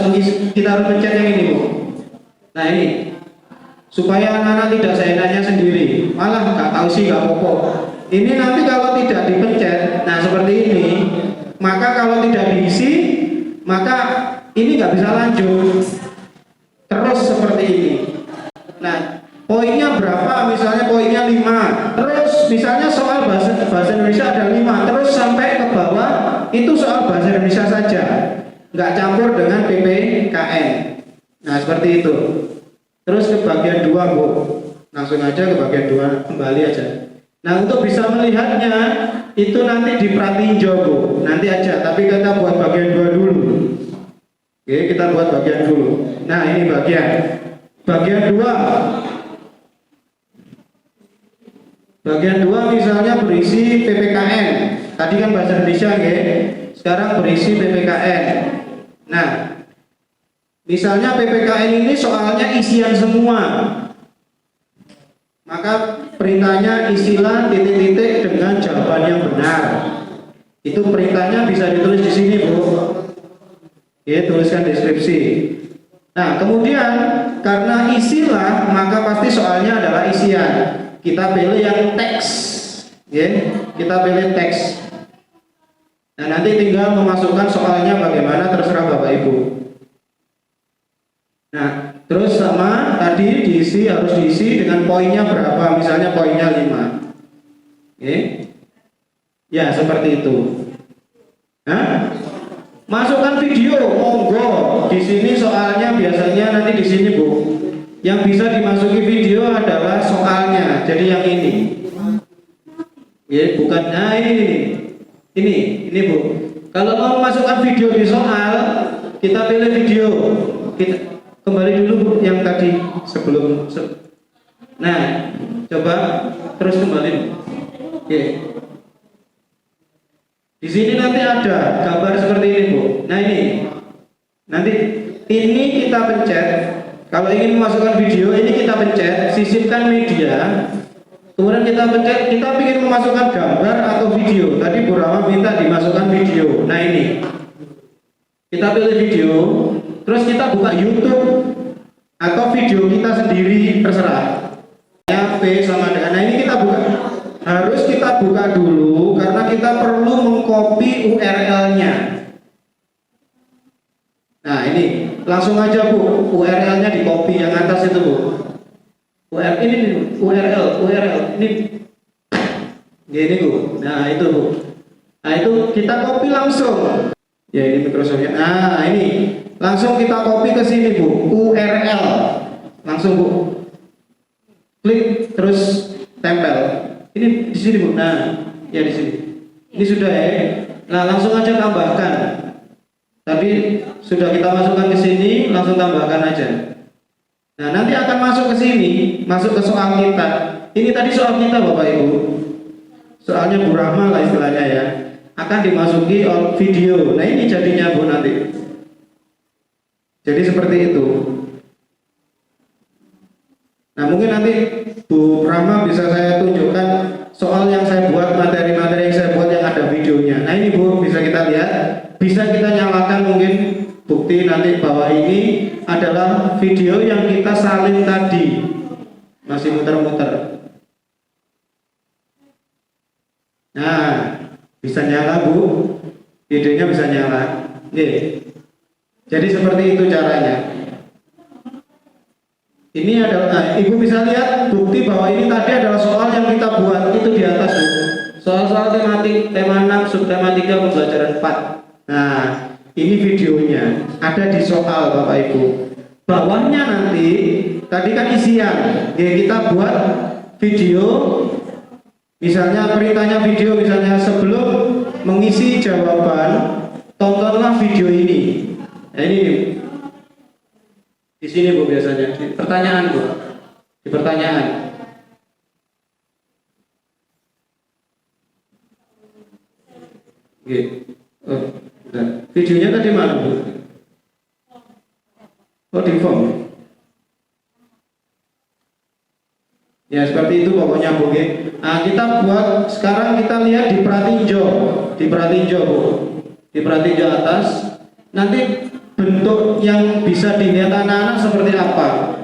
pencet yang ini Bu. Nah ini supaya anak-anak tidak seenaknya sendiri, malah nggak tahu sih nggak apa-apa. Ini nanti kalau tidak dipencet, nah seperti ini, maka kalau tidak diisi, maka ini nggak bisa lanjut terus seperti ini. Nah, poinnya berapa? Misalnya poinnya 5. Terus misalnya soal bahasa Indonesia ada 5, terus sampai ke bawah itu soal bahasa Indonesia saja, nggak campur dengan PPKN. Nah seperti itu. Terus ke bagian 2 Bu, langsung aja ke bagian 2, kembali aja. Nah untuk bisa melihatnya itu nanti di pratinjo Bu, nanti aja, tapi kita buat bagian 2 dulu. Oke, kita buat bagian dulu. Nah ini bagian 2. Bagian 2 misalnya berisi PPKN. Tadi kan bahasa Indonesia ya, sekarang berisi PPKN. Nah misalnya PPKN ini soalnya isian semua, maka perintahnya isilah titik-titik dengan jawaban yang benar. Itu perintahnya bisa ditulis di sini Bu. Ya, tuliskan deskripsi. Nah kemudian karena isilah, maka pasti soalnya adalah isian. Kita pilih yang teks, ya. Kita pilih teks. Nah, nanti tinggal memasukkan soalnya bagaimana terserah Bapak Ibu. Nah, terus sama tadi harus diisi dengan poinnya berapa, misalnya poinnya 5. Oke. Ya, seperti itu. Nah, masukkan video, monggo. Di sini soalnya biasanya nanti di sini Bu. Yang bisa dimasuki video adalah soalnya. Jadi yang ini. Ya, bukan ini Bu. Kalau mau masukkan video di soal, kita pilih video. Kita kembali dulu Bu yang tadi sebelum. Nah, coba terus kembali. Oke. Di sini nanti ada gambar seperti ini Bu. Nah ini, nanti ini kita pencet. Kalau ingin memasukkan video, ini kita pencet, sisipkan media. Kemudian kita pencet, kita ingin memasukkan gambar atau video. Tadi Bu Rama minta dimasukkan video. Nah ini, kita pilih video, terus kita buka YouTube atau video kita sendiri, terserah. Ya, V sama dengan. Nah ini kita buka. Harus kita buka dulu karena kita perlu mengcopy URL-nya. Nah ini langsung aja Bu, URL-nya di copy yang atas itu Bu. URL ini ini Bu. Nah itu Bu. Nah itu kita copy langsung. Ya ini Microsoft-nya. Nah ini langsung kita copy ke sini Bu, URL. Langsung Bu. Klik terus tempel. Ini di sini Bu. Nah, ya di sini. Ini sudah ya. Nah, langsung aja tambahkan. Tadi sudah kita masukkan ke sini, langsung tambahkan aja. Nah, nanti akan masuk ke sini, masuk ke soal kita. Ini tadi soal kita Bapak Ibu. Soalnya Bu Rahma lah istilahnya ya. Akan dimasuki video. Nah, ini jadinya Bu nanti. Jadi seperti itu. Nah, mungkin nanti Bu Rahma bisa saya tunjukkan soal yang saya buat, materi-materi yang saya buat yang ada videonya. Nah ini Bu, bisa kita lihat, bisa kita nyalakan mungkin bukti nanti bahwa ini adalah video yang kita salin tadi. Masih muter-muter. Nah, bisa nyala Bu, videonya bisa nyala. Nih. Jadi seperti itu caranya. Ini adalah, Ibu bisa lihat bukti bahwa ini tadi adalah soal yang kita buat itu di atas Bu. Soal-soal tematik, tema 6, subtema 3, pembelajaran 4. Nah, ini videonya ada di soal Bapak Ibu. Bawahnya nanti, tadi kan isian, ya kita buat video, misalnya perintahnya video, misalnya sebelum mengisi jawaban, tontonlah video ini. Nah ini nih. Di sini Bu biasanya di pertanyaan Bu, di pertanyaan. Oke, udah. Videonya tadi mana Bu? Oh di form. Ya seperti itu pokoknya Bu. Nah kita buat sekarang kita lihat di pratinjo Bu, di pratinjo atas. Nanti bentuk yang bisa dilihat anak-anak seperti apa?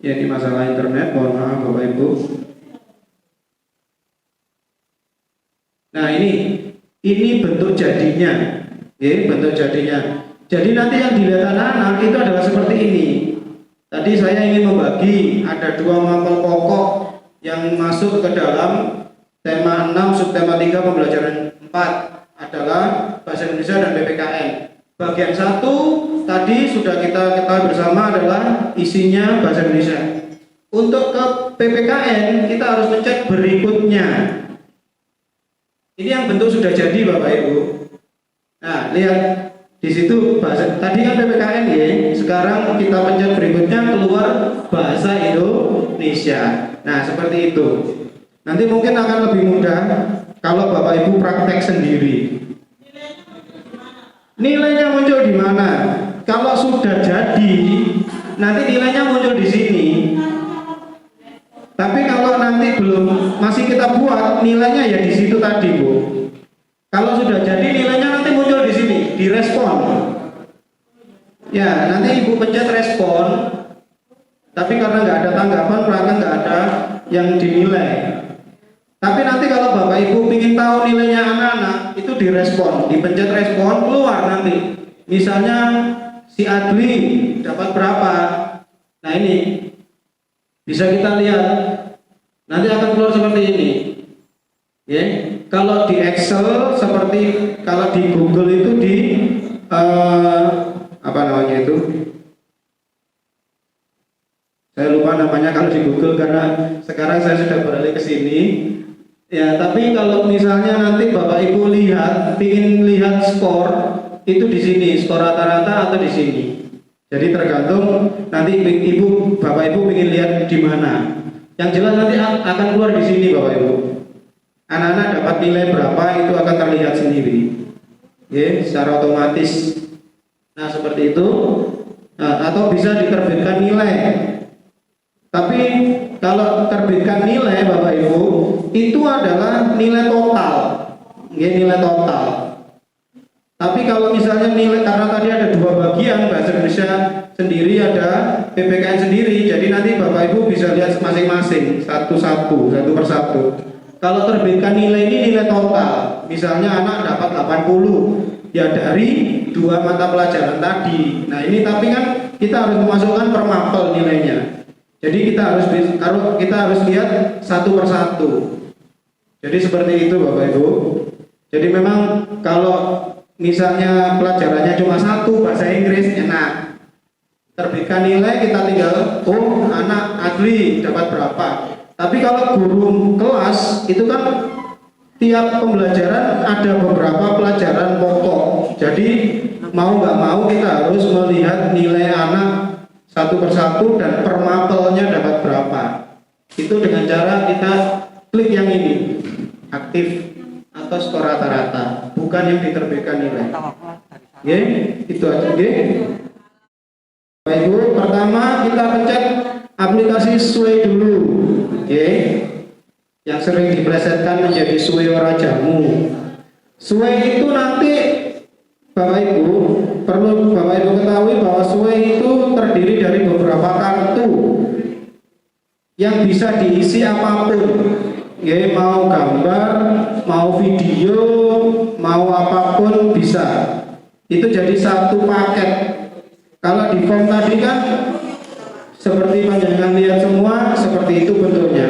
Ya ini masalah internet, mohon maaf Bapak Ibu. Nah ini bentuk jadinya, ya bentuk jadinya. Jadi nanti yang dilihat anak-anak itu adalah seperti ini. Tadi saya ingin membagi ada 2 mapel pokok yang masuk ke dalam tema 6 subtema 3 pembelajaran 4 adalah bahasa Indonesia dan PPKN. Bagian 1 tadi sudah kita ketahui bersama adalah isinya bahasa Indonesia. Untuk ke PPKN kita harus mencet berikutnya. Ini yang bentuk sudah jadi Bapak Ibu. Nah, lihat di situ bahasa tadi kan PPKN ya, sekarang kita pencet berikutnya keluar bahasa Indonesia. Nah seperti itu. Nanti mungkin akan lebih mudah kalau Bapak Ibu praktek sendiri. Nilainya muncul di mana? Kalau sudah jadi, nanti nilainya muncul di sini. Tapi kalau nanti belum masih kita buat, nilainya ya di situ tadi Bu. Kalau sudah pencet respon, tapi karena nggak ada tanggapan, maka nggak ada yang dinilai. Tapi nanti kalau Bapak Ibu ingin tahu nilainya anak-anak, itu direspon, dipencet respon, keluar nanti. Misalnya si Adli dapat berapa? Nah ini bisa kita lihat. Nanti akan keluar seperti ini. Ya, kalau di Excel seperti kalau di Google itu di apa namanya itu? Saya lupa namanya kalau di Google karena sekarang saya sudah beralih ke sini. Ya, tapi kalau misalnya nanti Bapak Ibu ingin lihat skor itu di sini, skor rata-rata atau di sini. Jadi tergantung nanti Bapak Ibu ingin lihat di mana. Yang jelas nanti akan keluar di sini Bapak Ibu. Anak-anak dapat nilai berapa itu akan terlihat sendiri. Ya, secara otomatis. Nah, seperti itu. Nah, atau bisa diterbitkan nilai. Tapi kalau terbitkan nilai Bapak Ibu itu adalah nilai total, ya, nilai total. Tapi kalau misalnya nilai, karena tadi ada dua bagian, bahasa Indonesia sendiri, ada PPKN sendiri, jadi nanti Bapak Ibu bisa lihat masing-masing satu persatu. Kalau terbitkan nilai ini nilai total, misalnya anak dapat 80 ya dari dua mata pelajaran tadi. Nah ini tapi kan kita harus memasukkan per mapel nilainya. Jadi kita harus lihat satu persatu. Jadi seperti itu Bapak Ibu. Jadi memang kalau misalnya pelajarannya cuma satu bahasa Inggris enak. Terbitkan nilai kita tinggal anak Adli dapat berapa. Tapi kalau guru kelas itu kan tiap pembelajaran ada beberapa pelajaran pokok. Jadi mau nggak mau kita harus melihat nilai anak satu persatu dan per mapelnya dapat berapa. Itu dengan cara kita klik yang ini, aktif atau skor rata-rata, bukan yang diterbitkan nilai. Oke, itu aja. Oke. Bapak Ibu, pertama kita pencet aplikasi Sway dulu. Oke. Yang sering diplesetkan menjadi Sway ora jamu. Sway itu nanti Bapak Ibu perlu Bapak Ibu ketahui bahwa Sway itu terdiri dari beberapa kartu yang bisa diisi apapun, ya, mau gambar, mau video, mau apapun bisa. Itu jadi satu paket. Kalau di form tadi kan seperti panjenengan lihat semua seperti itu bentuknya.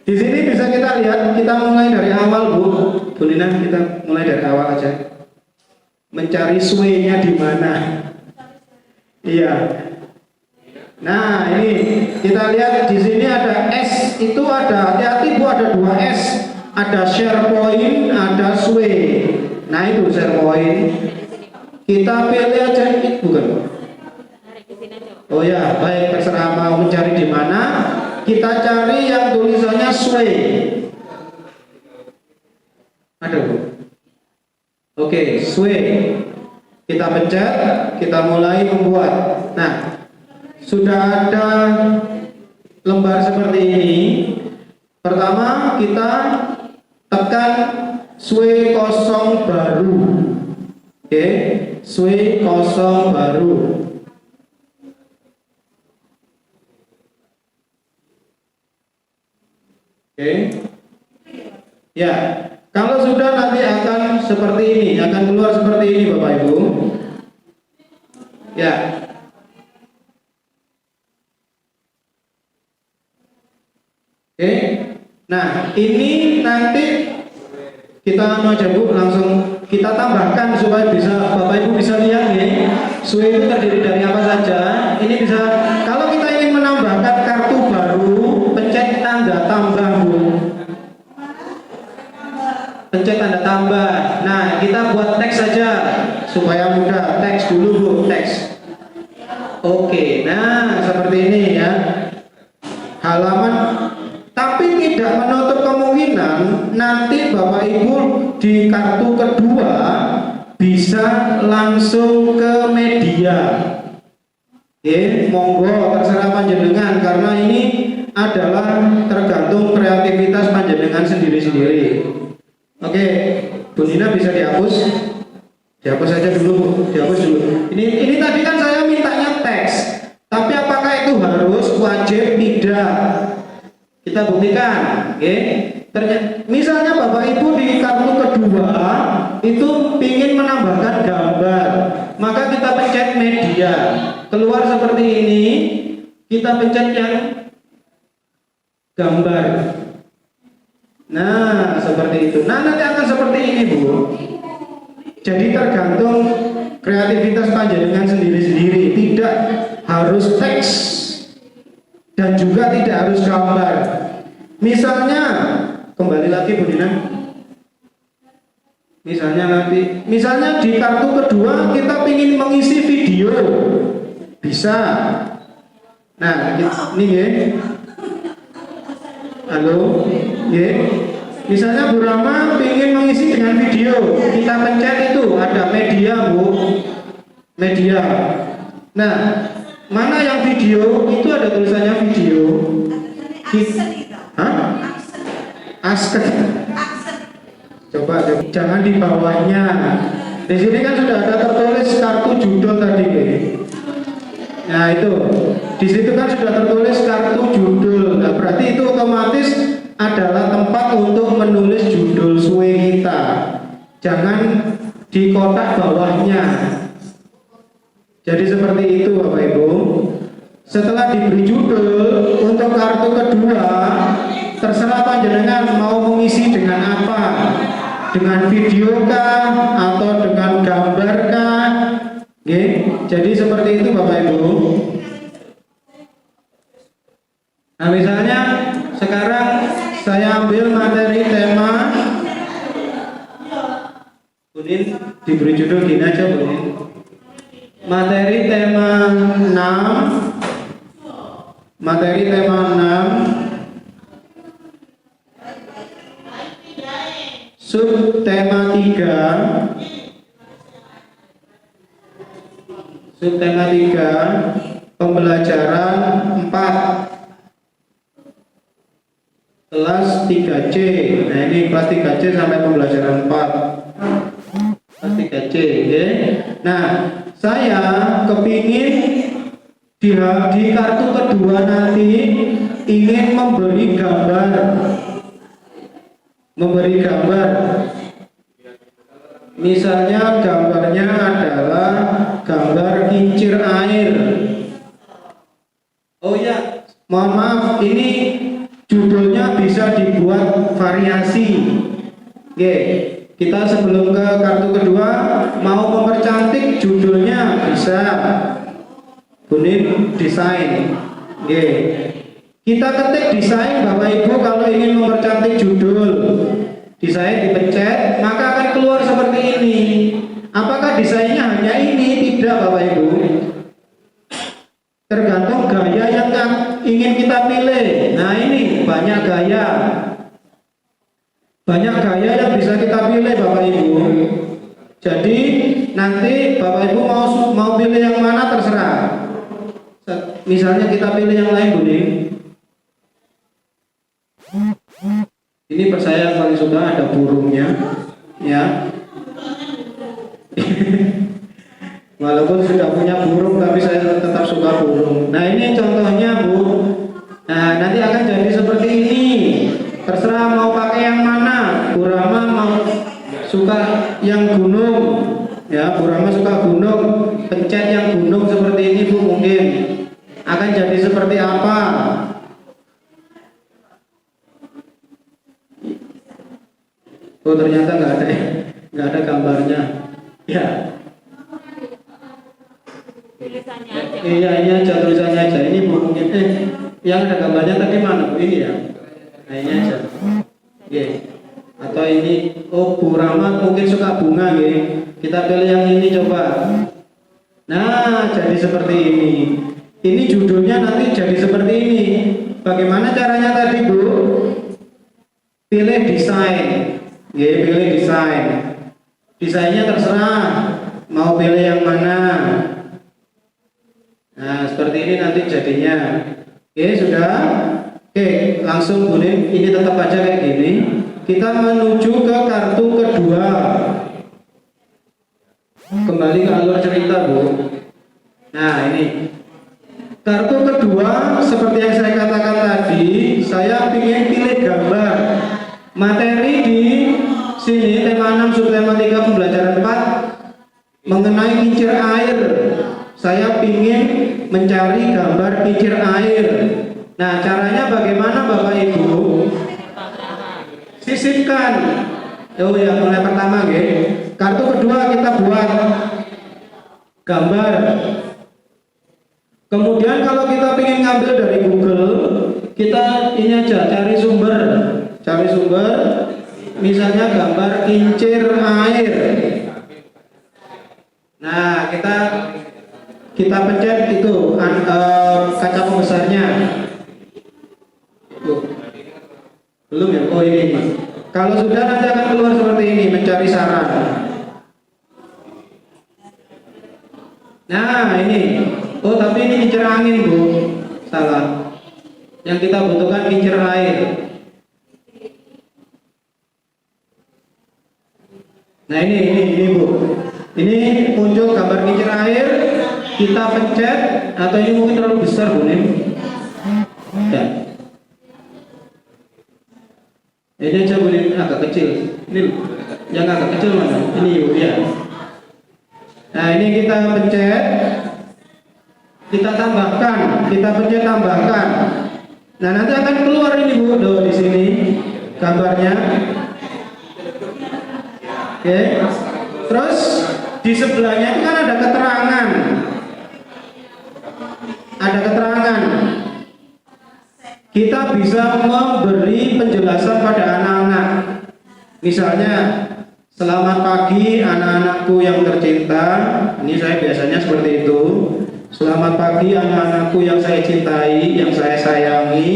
Di sini bisa kita lihat, kita mulai dari awal Bu Lina, kita mulai dari awal aja. Mencari sway-nya di mana? Iya. Nah, ini kita lihat di sini ada S, itu ada, hati-hati Bu, ada 2 S. Ada share point, ada sway. Nah, itu share point. Kita pilih aja, bukan? Oh ya, baik, terserah mau mencari di mana. Kita cari yang tulisannya sway. Ada Bu? Oke, sway. Kita pencet, kita mulai membuat. Nah, sudah ada lembar seperti ini. Pertama kita tekan sway kosong baru. Oke, sway kosong baru. Oke. Ya, kalau sudah nanti akan seperti ini, akan keluar seperti ini Bapak Ibu. Ya. Oke. Nah, ini nanti kita aja Bu, langsung kita tambahkan supaya bisa Bapak Ibu bisa lihat nih. Sway itu terdiri dari apa saja. Ini bisa, kalau kita ingin menambahkan kartu baru, pencet tanda tambah Bu. Pencet tanda tambah. Nah, kita buat teks saja supaya mudah. Teks dulu Bu, teks. Oke, nah seperti ini ya. Halaman, tapi tidak menutup kemungkinan nanti Bapak Ibu di kartu kedua bisa langsung ke media. Oke, monggo terserah panjenengan karena ini adalah tergantung kreativitas panjenengan sendiri-sendiri. Oke, Bu Nina bisa dihapus. Dihapus saja dulu, dihapus dulu. Ini tadi kan saya mintanya teks, tapi apakah itu harus, wajib, tidak? Kita buktikan, oke? Misalnya Bapak Ibu di kartu kedua itu ingin menambahkan gambar, maka kita pencet media, keluar seperti ini, kita pencet yang gambar. Nah, seperti itu. Nah, nanti akan seperti ini, Bu. Jadi tergantung kreativitas panjenengan sendiri-sendiri, tidak harus teks dan juga tidak harus gambar. Misalnya, kembali lagi Bu Dina. Misalnya di kartu kedua kita ingin mengisi video, bisa. Nah, ini ya. Halo, ya. Misalnya Bu Rama ingin mengisi dengan video, kita pencet itu ada media, Bu, media. Nah, mana yang video? Itu ada tulisannya video. Hah? Aksen. Coba, jangan di bawahnya. Di sini kan sudah ada tertulis kartu judul tadi, nah itu. Di situ kan sudah tertulis kartu judul. Nah, berarti itu otomatis adalah tempat untuk menulis judul suwe kita. Jangan di kotak bawahnya. Jadi seperti itu Bapak Ibu. Setelah diberi judul untuk kartu kedua, terserah panjenengan mau mengisi dengan apa, dengan video kah atau dengan gambar kah. Jadi seperti itu Bapak Ibu. Nah, misalnya sekarang saya ambil materi tema, Bunin diberi judul gini aja, Bunin. Materi tema 6, materi tema 6, subtema 3, subtema 3, pembelajaran 4, kelas 3C. Nah, ini kelas 3C sampai pembelajaran 4. Kelas 3C, ya. Nah, saya kepingin di kartu kedua nanti ingin memberi gambar. Misalnya gambarnya adalah gambar kincir air. Oh ya, mohon maaf, ini judulnya bisa dibuat variasi. Oke, kita sebelum ke kartu kedua mau mempercantik judulnya bisa. Bunin desain. Oke. Kita ketik desain Bapak Ibu kalau ingin mempercantik judul. Desain dipencet, maka akan keluar seperti ini. Apakah desainnya hanya ini? Tidak Bapak Ibu. Tergantung gaya yang ingin kita pilih. Nah, ini banyak gaya. Banyak gaya yang bisa kita pilih Bapak Ibu. Jadi nanti Bapak Ibu mau pilih yang mana terserah. Misalnya kita pilih yang lain, Bunin. Ini saya yang paling suka ada burungnya, ya. Walaupun sudah punya burung, tapi saya tetap suka burung. Nah, ini contohnya, Bu. Nah, nanti akan jadi seperti ini. Terserah mau pakai yang mana. Bu Rama mau suka yang gunung, ya. Bu Rama suka gunung, pencet yang gunung seperti ini, Bu. Mungkin akan jadi seperti apa? Oh, ternyata nggak ada gambarnya, ya. Tulisannya aja. Iya, ini aja tulisannya aja. Ini Bu mungkin yang ada gambarnya tadi mana, Bu? Ini ya. Nah, ini aja. Oke. Atau ini, oh, Bu Rama mungkin suka bunga, ya. Kita pilih yang ini coba. Nah, jadi seperti ini. Ini judulnya nanti jadi seperti ini. Bagaimana caranya tadi, Bu? Pilih desain. Ya, pilih desain. Desainnya terserah. Mau pilih yang mana? Nah, seperti ini nanti jadinya. Oke, sudah. Oke, langsung Bunin. Ini tetap aja kayak gini. Kita menuju ke kartu kedua. Kembali ke alur cerita, Bu. Nah, ini kartu kedua, seperti yang saya katakan tadi, saya ingin pilih gambar. Materi di sini tema 6 subtema 3 pembelajaran 4 mengenai kincir air. Saya ingin mencari gambar kincir air. Nah, caranya bagaimana Bapak Ibu? Sisipkan. Oh ya, mulai pertama nggih. Kartu kedua kita buat gambar. Kemudian kalau kita ingin ngambil dari Google, kita ini aja cari sumber. Misalnya gambar kincir air. Nah, kita pencet itu kaca pembesarnya. Belum ya? Oh ini. Kalau sudah nanti akan keluar seperti ini, mencari saran. Nah ini. Oh tapi ini kincir angin, Bu. Salah. Yang kita butuhkan kincir air. Nah ini Bu. Ini muncul gambar kincir air. Kita pencet, atau ini mungkin terlalu besar, Bu nih. Ya. Ini aja Bu, ini agak kecil. Ini yang agak kecil mana? Ini Bu ya. Nah ini kita pencet, kita tambahkan, kita pencet tambahkan. Nah nanti akan keluar ini Bu, di sini gambarnya. Oke. Terus di sebelahnya itu kan ada keterangan. Ada keterangan. Kita bisa memberi penjelasan pada anak-anak. Misalnya, selamat pagi anak-anakku yang tercinta. Ini saya biasanya seperti itu. Selamat pagi anak-anakku yang saya cintai, yang saya sayangi.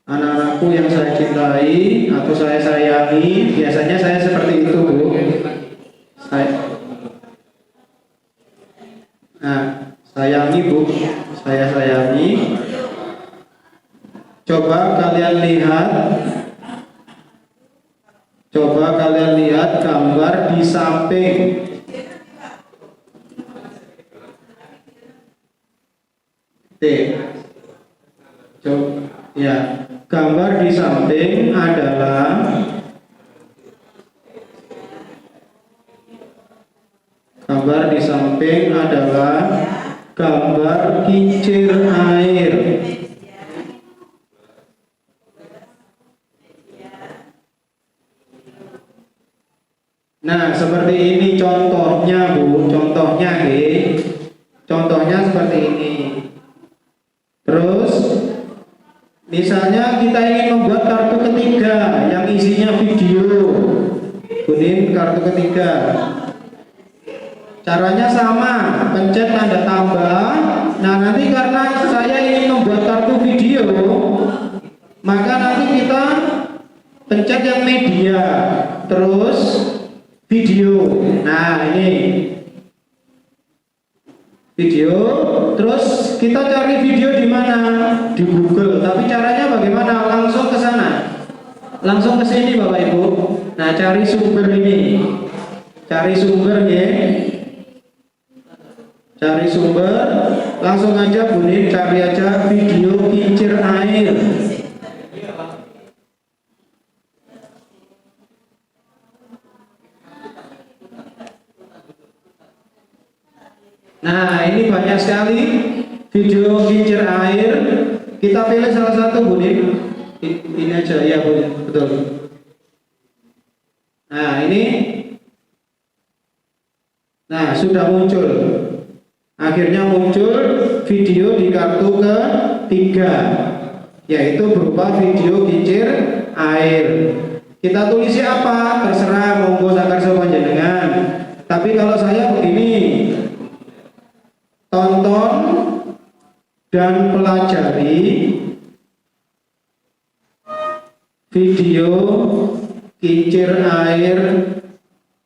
Anak-anakku yang saya cintai atau saya sayangi. Biasanya saya seperti itu, Bu. Sayangi Bu, saya sayangi. Coba kalian lihat gambar di samping. Coba ya, gambar di samping adalah gambar kincir air. Nah, seperti ini contohnya, Bu. Contohnya seperti ini. Terus misalnya kita ingin membuat kartu ketiga yang isinya video. Kuning kartu ketiga. Caranya sama, pencet tanda tambah. Nah nanti karena saya ingin membuat kartu video, maka nanti kita pencet yang media, terus video. Nah ini video, terus kita cari video di mana? Di Google. Tapi caranya bagaimana? Langsung ke sana, langsung ke sini Bapak Ibu. Nah cari sumber ini, cari sumber ya. Cari sumber, langsung aja bunyi, cari aja video kincir air. Nah ini banyak sekali video kincir air. Kita pilih salah satu bunyi. Ini aja ya bunyi, betul. Nah ini, nah sudah muncul. Akhirnya muncul video di kartu ketiga, yaitu berupa video kincir air. Kita tulisi apa? Terserah, monggo sakarsa panjenengan. Tapi kalau saya begini, tonton dan pelajari video kincir air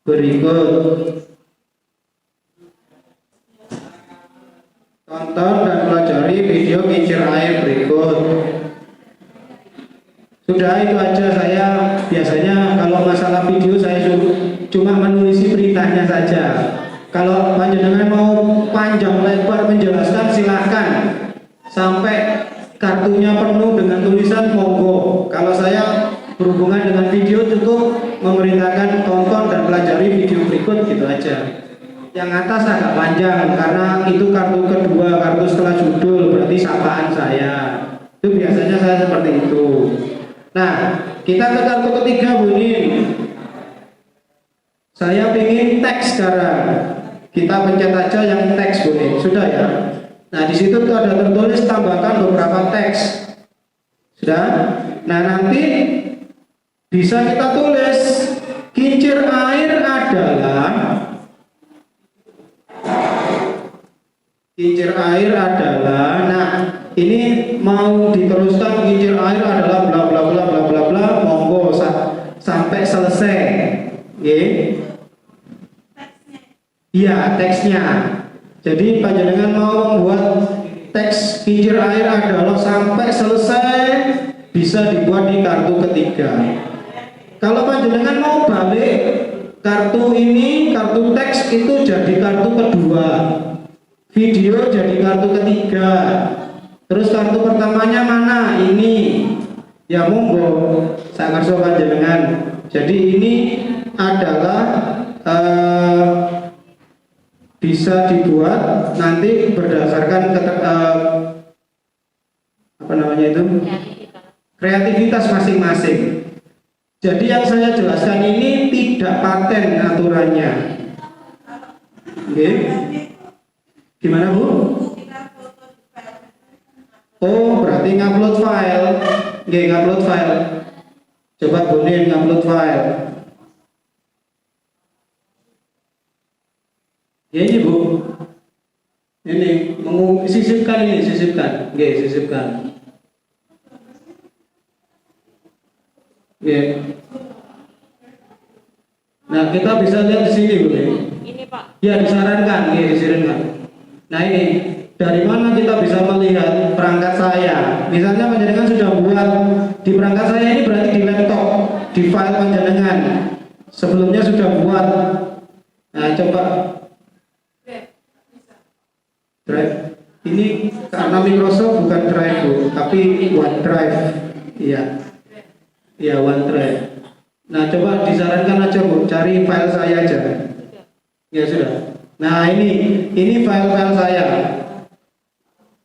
berikut. Tonton dan pelajari video kincir air berikut. Sudah itu aja, saya biasanya kalau masalah video saya cuma menulisi perintahnya saja. Kalau panjenengan mau panjang lebar menjelaskan silahkan sampai kartunya penuh dengan tulisan monggo. Kalau saya berhubungan dengan video cukup memerintahkan tonton dan pelajari video berikut gitu aja. Yang atas agak panjang karena itu kartu kedua, kartu setelah judul, berarti sapaan saya. Itu biasanya saya seperti itu. Nah, kita ke kartu ketiga bunyi. Saya ingin teks sekarang. Kita pencet aja yang teks bunyi. Sudah ya. Nah, di situ tuh ada tertulis tambahkan beberapa teks. Sudah. Nah, nanti bisa kita tulis kincir air adalah nah ini mau diteruskan kincir air adalah bla bla bla bla bla bla monggo sampai selesai. Oke. Iya, teksnya. Jadi panjenengan mau membuat teks kincir air adalah sampai selesai bisa dibuat di kartu ketiga. Kalau panjenengan mau balik kartu ini, kartu teks itu jadi kartu kedua, video jadi kartu ketiga. Terus kartu pertamanya mana? Ini. Ya monggo, saya ngerso panjenengan. Jadi ini adalah bisa dibuat nanti berdasarkan apa namanya itu? Kreativitas masing-masing. Jadi yang saya jelaskan ini tidak paten aturannya. Oke. Gimana Bu? Oh, berarti ngupload file. Oke, ngupload file. Coba Bunin ngupload file. Ya ini Bu. Ini sisipkan ini, sisipkan. Oke, sisipkan. Oke. Nah, kita bisa lihat di sini Bu. Ini Pak. Ya, disarankan, ya, disarankan. Nah, ini dari mana kita bisa melihat perangkat saya? Misalnya panjenengan sudah buat di perangkat saya ini berarti di laptop, di file panjenengan. Sebelumnya sudah buat. Nah, coba Drive. Ini karena Microsoft bukan Drive Bu, tapi OneDrive. Iya. Ya, OneDrive. Nah, coba disarankan aja Bu, cari file saya aja. Ya sudah. Nah, ini file-file saya.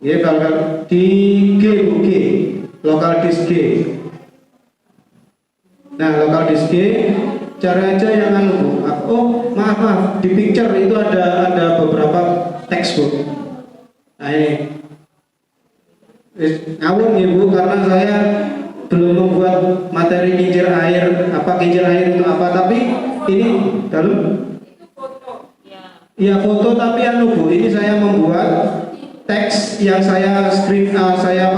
Ya, file di G Bu, G, local disk G. Nah, local disk G, cari aja yang anu Bu. Oh, maaf, di picture itu ada beberapa teks Bu. Nah, ini. Ngawur ya Bu, karena saya belum membuat materi kincir air, kincir air itu apa, tapi ini dalam Itu foto. ya foto, tapi anu Bu, ini saya membuat teks yang saya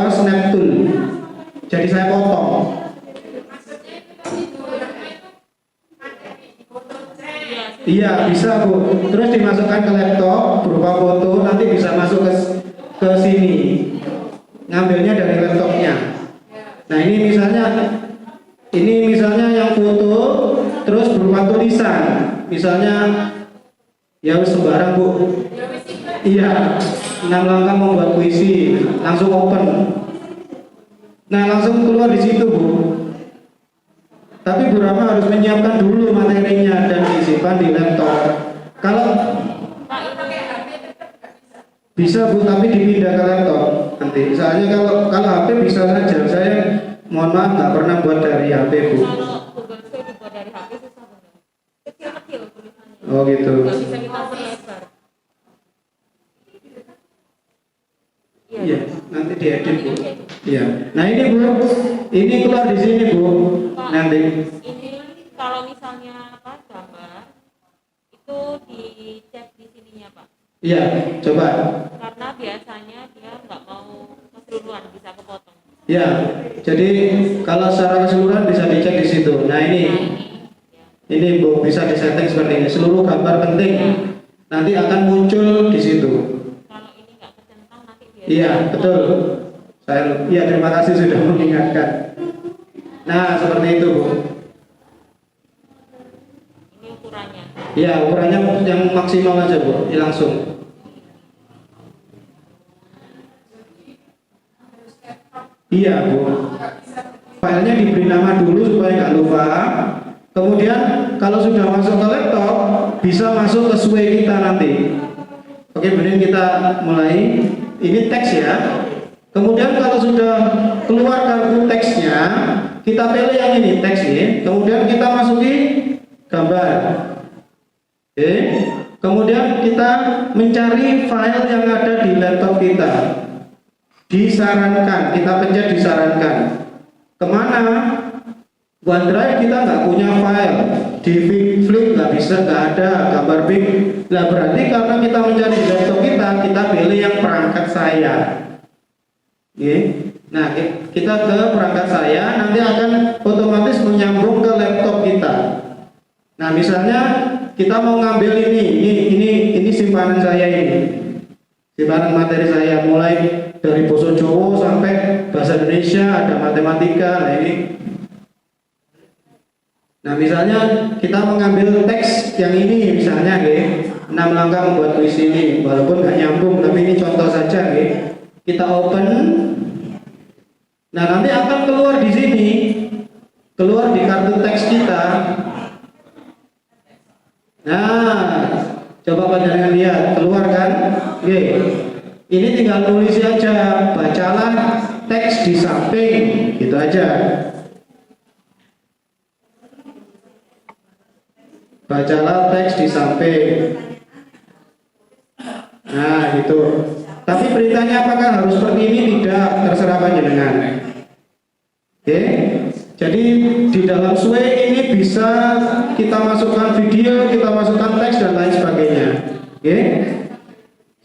snap tool, jadi saya potong. Maksudnya itu tadi tulisannya itu materi foto cek. Iya bisa Bu, terus dimasukkan ke laptop berupa foto, nanti bisa masuk ke sini, ngambilnya dari laptopnya. Nah, ini misalnya yang foto terus berupa tulisan, misalnya ya sembarang Bu. Iya, 6 langkah membuat puisi, langsung open. Nah, langsung keluar di situ Bu. Tapi Bu Rama harus menyiapkan dulu materinya dan disimpan di laptop. Kalau bisa Bu, tapi dipindah ke laptop nanti. Soalnya kalau HP bisa saja. Saya mohon maaf nggak pernah buat dari HP Bu. Kalau Google saya dibuat dari HP susah banget. Kecil-kecil tulisannya. Oh gitu. Nggak bisa kita perlebar. Iya, nanti diedit Bu. Iya. Nah ini Bu, ini keluar di sini Bu. Pak, Nanti. ini kalau misalnya gambar itu dicek di sininya Pak. Iya, coba. Karena biasanya dia nggak mau keseluruhan, bisa kepotong. Ya, jadi kalau secara keseluruhan bisa dicek di situ. Nah ini Bu, bisa disetting seperti ini. Seluruh gambar penting nanti akan muncul di situ. Kalau ini nggak kecentang nanti dia. Iya, betul. Iya, terima kasih sudah mengingatkan. Nah, seperti itu, Bu. Ini ukurannya. Ya, ukurannya yang maksimal aja, Bu. Ini langsung. Iya, Bu. Filenya diberi nama dulu supaya nggak lupa. Kemudian kalau sudah masuk ke laptop, bisa masuk ke SWE kita nanti. Oke, kemudian kita mulai. Ini teks ya. Kemudian kalau sudah keluar kartu teksnya, kita pilih yang ini, teks ini. Kemudian kita masuki gambar. Oke. Kemudian kita mencari file yang ada di laptop kita. Disarankan, kita pencet disarankan. Kemana? OneDrive kita nggak punya file, di Flip nggak bisa, nggak ada gambar big. Nah berarti karena kita mencari di laptop kita pilih yang perangkat saya. Oke. Nah kita ke perangkat saya, nanti akan otomatis menyambung ke laptop kita. Nah misalnya kita mau ngambil ini simpanan saya ini, simpanan materi saya mulai dari bahasa Jawa sampai bahasa Indonesia, ada matematika. Nah ini. Nah misalnya kita mengambil teks yang ini misalnya 6 langkah membuat puisi ini, walaupun nggak nyambung tapi ini contoh saja kita open. Nah nanti akan keluar di sini, keluar di kartu teks kita. Nah coba panjenengan lihat, keluar kan? Ini tinggal tulis aja, bacalah teks di samping, gitu aja. Bacalah teks di samping. Nah gitu. Tapi beritanya apakah harus seperti ini? Tidak, terserah panjenengan. Oke. Jadi di dalam SWE ini bisa kita masukkan video, kita masukkan teks dan lain sebagainya. Oke.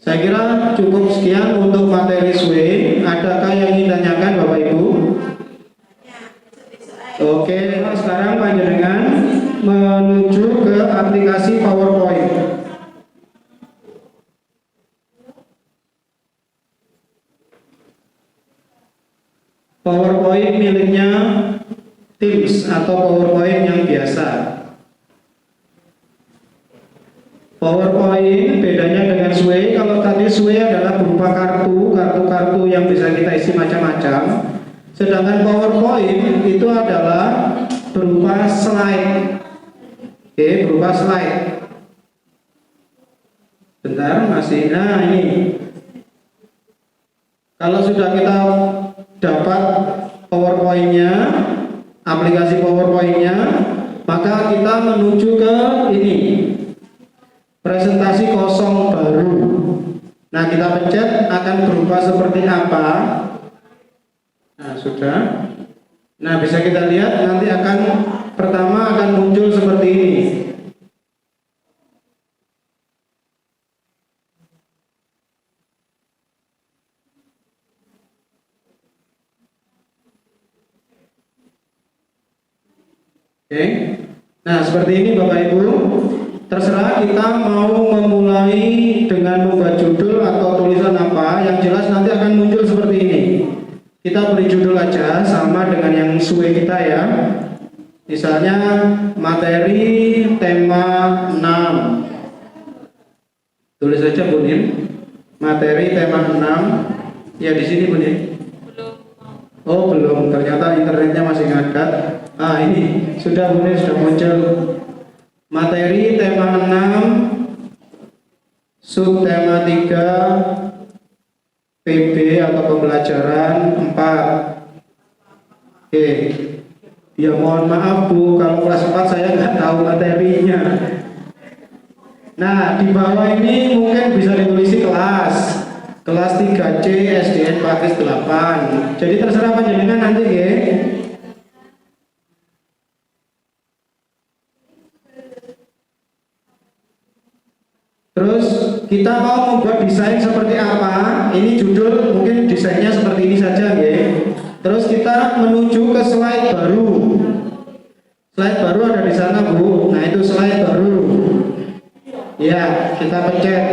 Saya kira cukup sekian untuk materi SWE. Adakah yang ingin tanyakan Bapak Ibu? Oke, sekarang panjenengan menuju ke aplikasi PowerPoint. PowerPoint miliknya Teams atau PowerPoint yang biasa. PowerPoint bedanya dengan SWE, kalau tadi SWE adalah berupa kartu yang bisa kita isi macam-macam. Sedangkan PowerPoint itu adalah berupa slide. Oke, berupa slide. Bentar, masih. Nah, ini. Kalau sudah kita dapat PowerPoint-nya, aplikasi PowerPoint-nya, maka kita menuju ke ini. Presentasi kosong baru. Nah, kita pencet akan berupa seperti apa? Nah, sudah. Nah, bisa kita lihat nanti pertama akan muncul seperti ini. Oke. Nah, seperti ini Bapak Ibu. Terserah kita mau memulai dengan membuat judul atau tulisan apa, yang jelas nanti akan muncul seperti ini. Kita beri judul aja sama dengan yang SWE kita ya. Misalnya materi tema 6. Tulis aja Bunin. Materi tema 6. Ya di sini Bunin. Belum. Oh belum, ternyata internetnya masih ngadat. Ah ini sudah Bunin, sudah muncul. Materi tema 6, subtema 3, PB atau pembelajaran 4. Oke. Ya mohon maaf Bu, kalau kelas 4 saya nggak tahu materinya. Nah di bawah ini mungkin bisa ditulisi kelas 3C SDN Pakis 8. Jadi terserah panjenengan nanti ya. Terus kita mau membuat desain seperti apa? Ini judul mungkin desainnya seperti ini saja ya. Terus kita menuju ke slide baru. Slide baru ada di sana Bu. Nah itu slide baru. Ya kita pencet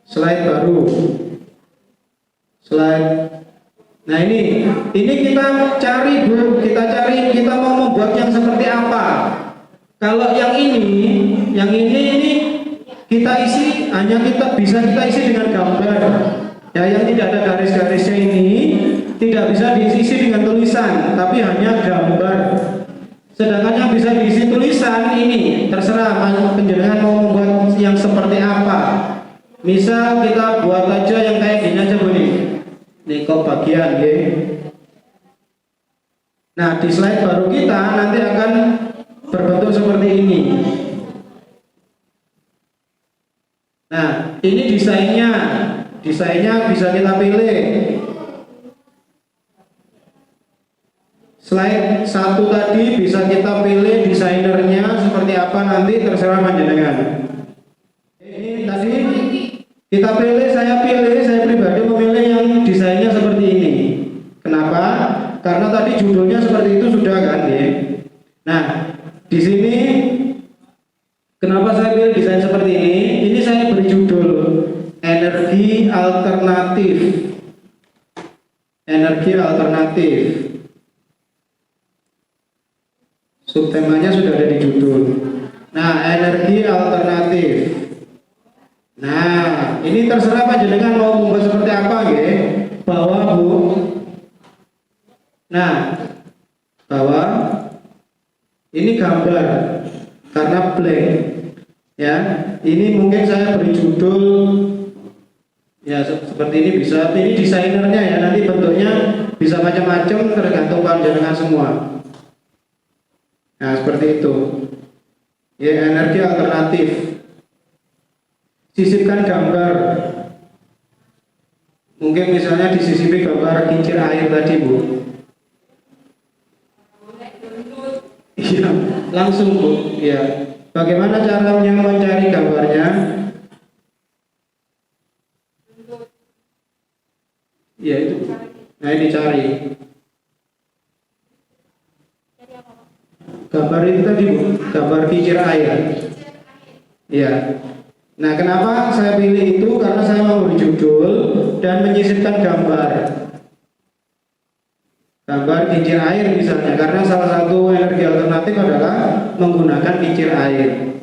slide baru. Slide. Nah ini kita cari Bu, kita mau membuat yang seperti apa. Kalau yang ini kita isi, bisa kita isi dengan gambar. Ya, yang tidak ada garis-garisnya ini tidak bisa diisi dengan tulisan, tapi hanya gambar. Sedangkan yang bisa diisi tulisan ini terserah penjenengan mau membuat yang seperti apa. Misal kita buat aja yang kayak gini aja Bu nih. Nih kok bagian ya. Nah di slide baru kita nanti akan berbentuk seperti ini. Nah ini desainnya bisa kita pilih. Slide 1 tadi bisa kita pilih desainernya seperti apa, nanti terserah panjenengan. Ini tadi kita pilih, saya pribadi memilih yang desainnya seperti ini. Kenapa? Karena tadi judulnya seperti itu sudah kan ya. Nah di sini kenapa saya pilih desain seperti ini? Ini saya beri judul energi alternatif. Energi alternatif. Subtemanya sudah ada di judul. Nah, energi alternatif. Nah, ini terserah panjenengan mau membuat seperti apa ya. Bawah Bu. Nah, bawah ini gambar karena blank. Ya, ini mungkin saya beri judul ya seperti ini bisa. Ini desainernya ya, nanti bentuknya bisa macam-macam tergantung panjenengan semua. Nah seperti itu ya, energi alternatif. Sisipkan gambar, mungkin misalnya disisipi gambar kincir air tadi Bu. Iya langsung Bu ya. Bagaimana caranya mencari gambarnya? Ya itu. Nah ini cari gambar itu tadi Bu, gambar kincir air. Iya. Nah kenapa saya pilih itu? Karena saya mau beri judul dan menyisipkan gambar kincir air misalnya, karena salah satu energi alternatif adalah menggunakan kincir air.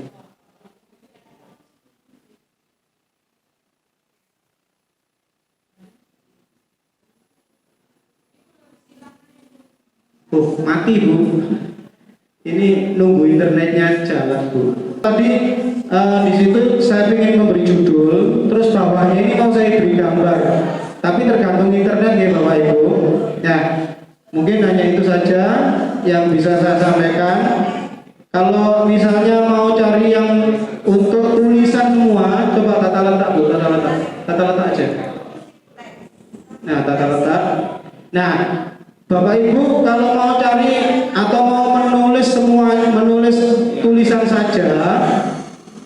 Mati Bu. Ini nunggu internetnya jalan Bu. Tadi di situ saya ingin memberi judul, terus bawahnya ini mau saya beri gambar. Tapi tergantung internet ya Bapak Ibu. Ya, mungkin hanya itu saja yang bisa saya sampaikan. Kalau misalnya mau cari yang untuk tulisan semua, coba tata letak Bu, tata letak aja. Nah, tata letak. Nah, Bapak Ibu kalau mau cari atau mau menulis tulisan saja,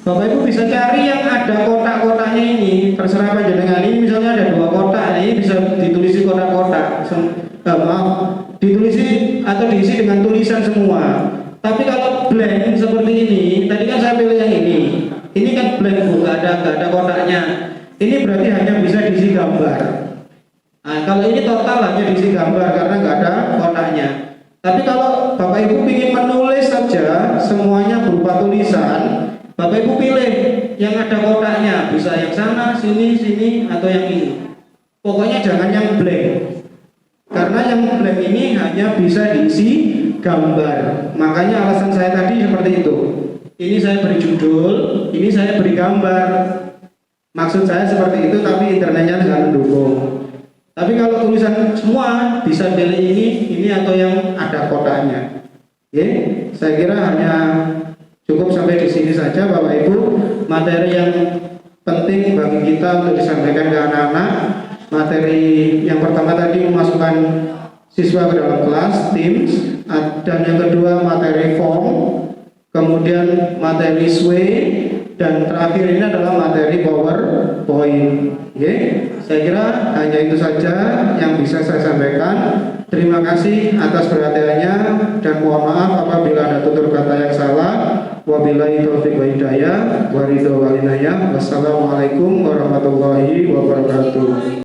Bapak Ibu bisa cari yang ada kotak-kotaknya ini, terserah panjenengan. Ini misalnya ada 2 kotak, ini bisa ditulisi kotak-kotak. Ditulisi atau diisi dengan tulisan semua. Tapi kalau blank seperti ini, tadi kan saya pilih yang ini. Ini kan blank Bu, nggak ada kotaknya. Ini berarti hanya bisa diisi gambar. Nah, kalau ini total hanya diisi gambar karena nggak ada kotaknya. Tapi kalau Bapak Ibu ingin menulis saja semuanya berupa tulisan, Bapak Ibu pilih yang ada kotaknya, bisa yang sana, sini, atau yang ini. Pokoknya jangan yang blank, karena yang blank ini hanya bisa diisi gambar. Makanya alasan saya tadi seperti itu. Ini saya beri judul, ini saya beri gambar. Maksud saya seperti itu, tapi internetnya nggak mendukung. Tapi kalau tulisan semua bisa pilih ini atau yang ada kotaknya. Oke, saya kira hanya cukup sampai di sini saja Bapak Ibu. Materi yang penting bagi kita untuk disampaikan ke anak-anak. Materi yang pertama tadi memasukkan siswa ke dalam kelas, Teams, dan yang kedua materi form, kemudian materi sway, dan terakhir ini adalah materi PowerPoint. Oke, saya kira hanya itu saja yang bisa saya sampaikan. Terima kasih atas perhatiannya dan mohon maaf apabila ada tutur kata yang salah. Wabillahi taufiq wa hidayah wa ridho wal inayah. Wassalamualaikum warahmatullahi wabarakatuh.